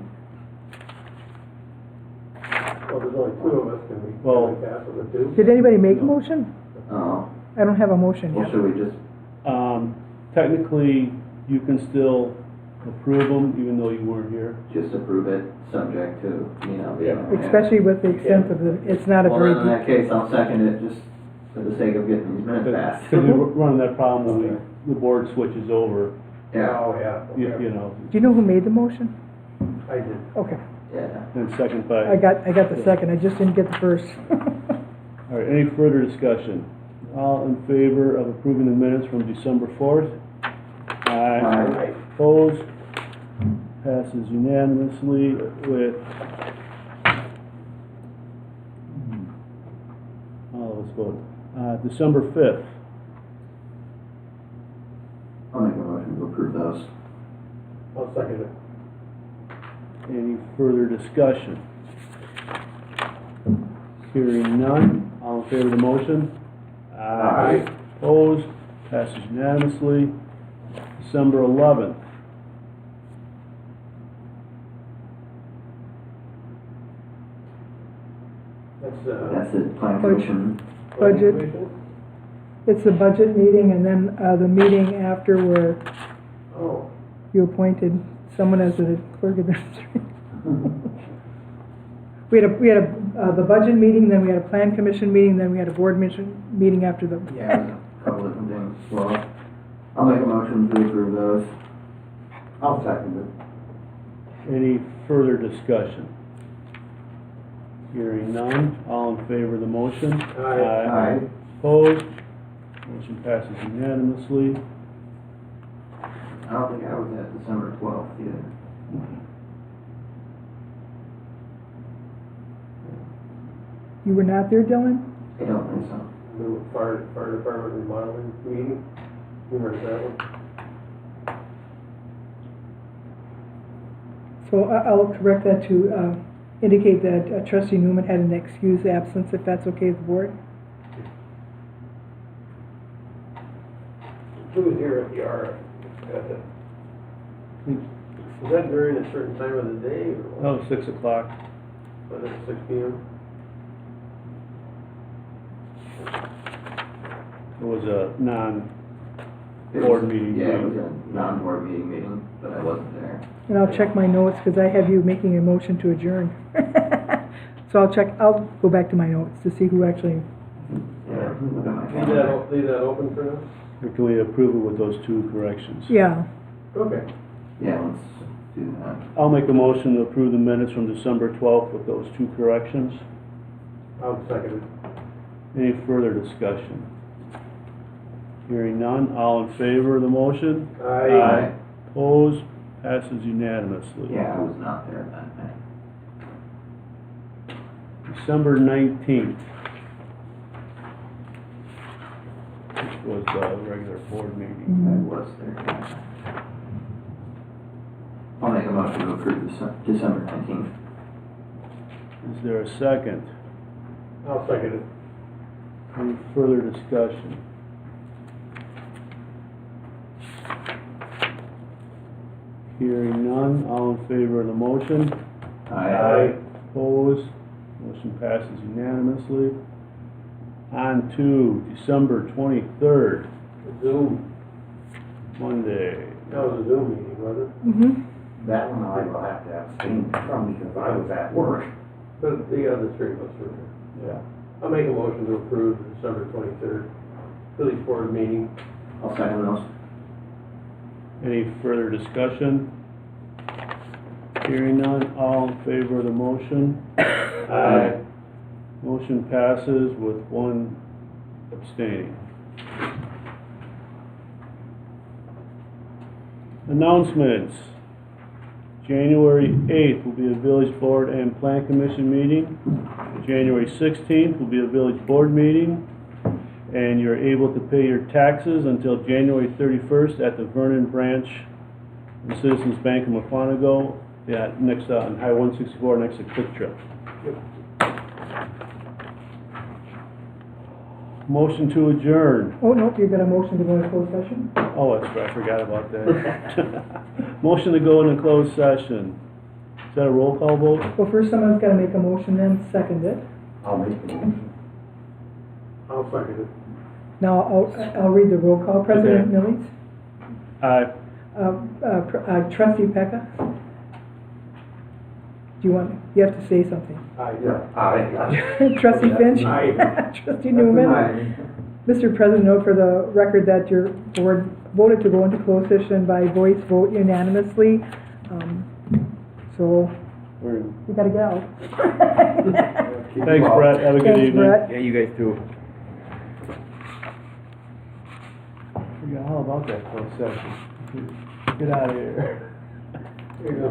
Speaker 12: Well, there's only two of us, can we,
Speaker 4: Well-
Speaker 12: can we pass with the two?
Speaker 1: Did anybody make a motion?
Speaker 5: Oh,
Speaker 1: I don't have a motion
Speaker 5: well,
Speaker 1: yet.
Speaker 5: should we just,
Speaker 4: Technically, you can still approve them even though you weren't here.
Speaker 5: just approve it, subject to, being there?
Speaker 1: Especially with the extent of the, it's not a
Speaker 5: Well,
Speaker 1: very
Speaker 5: then in that
Speaker 1: deep.
Speaker 5: case, I'll second it, just for the sake of getting these minutes passed.
Speaker 4: Because we're running that problem when the board switches over,
Speaker 5: Yeah,
Speaker 12: Oh, yeah. okay.
Speaker 4: you know,
Speaker 1: Do you know who made the motion?
Speaker 12: I did.
Speaker 1: Okay,
Speaker 5: yeah.
Speaker 4: and second by.
Speaker 1: I got the second. I just didn't get the first.
Speaker 4: All right, any further discussion? All in favor of approving the minutes from December 4th?
Speaker 5: Aye.
Speaker 4: Opposed? Passes unanimously with, let's vote. December 5th.
Speaker 5: I'll make a motion to approve those.
Speaker 12: I'll second it.
Speaker 4: Any further discussion? Hearing none, all in favor of the motion?
Speaker 12: Aye.
Speaker 4: Opposed? Passes unanimously. December 11th.
Speaker 5: That's the plan commission.
Speaker 1: Budget. It's the budget meeting and then the meeting after where
Speaker 12: Oh,
Speaker 1: you appointed someone as a clerk administrator. We had the budget meeting, then we had a plan commission meeting, then we had a board meeting after the.
Speaker 5: Yeah, a couple different things. Well, I'll make a motion to approve those.
Speaker 2: I'll second it.
Speaker 4: Any further discussion? Hearing none, all in favor of the motion?
Speaker 12: Aye.
Speaker 4: Opposed? Motion passes unanimously.
Speaker 5: I don't think I was at December 12th either.
Speaker 1: You were not there, Dylan?
Speaker 5: I don't think so.
Speaker 12: the fire department remodeling meeting, remember that one?
Speaker 1: So I'll correct that to indicate that trustee Newman had an excused absence, if that's okay with the board.
Speaker 12: Who was here at the was that during a certain time of the day or what?
Speaker 4: Oh, 6 o'clock.
Speaker 12: Was it 6 p.m.?
Speaker 4: It was a
Speaker 5: It
Speaker 4: board
Speaker 5: was-
Speaker 4: meeting.
Speaker 5: Yeah, it was a non-board meeting, but I wasn't there.
Speaker 1: And I'll check my notes, because I have you making a motion to adjourn. So I'll go back to my notes to see who actually,
Speaker 5: Yeah, look at my
Speaker 12: Leave
Speaker 5: calendar.
Speaker 12: that open for now?
Speaker 4: Or can we approve it with those 2 corrections?
Speaker 1: yeah.
Speaker 12: Okay.
Speaker 5: Yeah, let's do that.
Speaker 4: I'll make a motion to approve the minutes from December 12th with those 2 corrections.
Speaker 12: I'll second it.
Speaker 4: Any further discussion? Hearing none, all in favor of the motion?
Speaker 12: Aye.
Speaker 4: Opposed? Passes unanimously.
Speaker 5: Yeah, I was not there that night.
Speaker 4: December 19th. Which was the regular board meeting.
Speaker 5: I was there. I'll make a
Speaker 13: motion to approve December 19th.
Speaker 4: Is there a second?
Speaker 12: I'll second it.
Speaker 4: Any further discussion? Hearing none, all in favor of the motion? Opposed? Motion passes unanimously. On to December 23rd,
Speaker 12: Zoom,
Speaker 4: Monday.
Speaker 12: that was a Zoom meeting, wasn't it?
Speaker 1: Mm-hmm.
Speaker 2: That one I will have to abstain from because I was at work.
Speaker 12: But the other three of us were there.
Speaker 2: Yeah.
Speaker 12: I'll make a motion to approve the December 23rd village board meeting.
Speaker 13: I'll second those.
Speaker 4: Any further discussion? Hearing none, all in favor of the motion? Aye. Motion passes with one abstaining. Announcements. January 8th will be a village board and plan commission meeting. January 16th will be a village board meeting. And you're able to pay your taxes until January 31st at the Vernon branch of Citizens Bank of Mukwonago, next on Highway 164, next to Quick Trip. Motion to adjourn.
Speaker 1: Oh, nope, you've got a motion to go into closed session?
Speaker 4: Oh, that's right, I forgot about that. Motion to go into closed session. Is that a roll call vote?
Speaker 1: Well, first someone's gotta make a motion, then second it.
Speaker 2: I'll make the motion.
Speaker 12: I'll second it.
Speaker 1: Now, I'll read the roll call. President
Speaker 4: Okay.
Speaker 1: Millies?
Speaker 4: Aye.
Speaker 1: Trustee Pecca? Do you have to say something?
Speaker 2: Yeah, aye.
Speaker 1: Trustee Finch?
Speaker 2: Aye.
Speaker 1: Trustee Newman? Mr. President, note for the record that your board voted to go into closed session by voice vote unanimously. So, we gotta get out.
Speaker 4: Thanks, Brett, have a good
Speaker 1: Thanks,
Speaker 4: evening.
Speaker 1: Brett.
Speaker 3: Yeah, you guys too.
Speaker 4: Forgot all about that closed session. Get out of here.
Speaker 12: Here you go.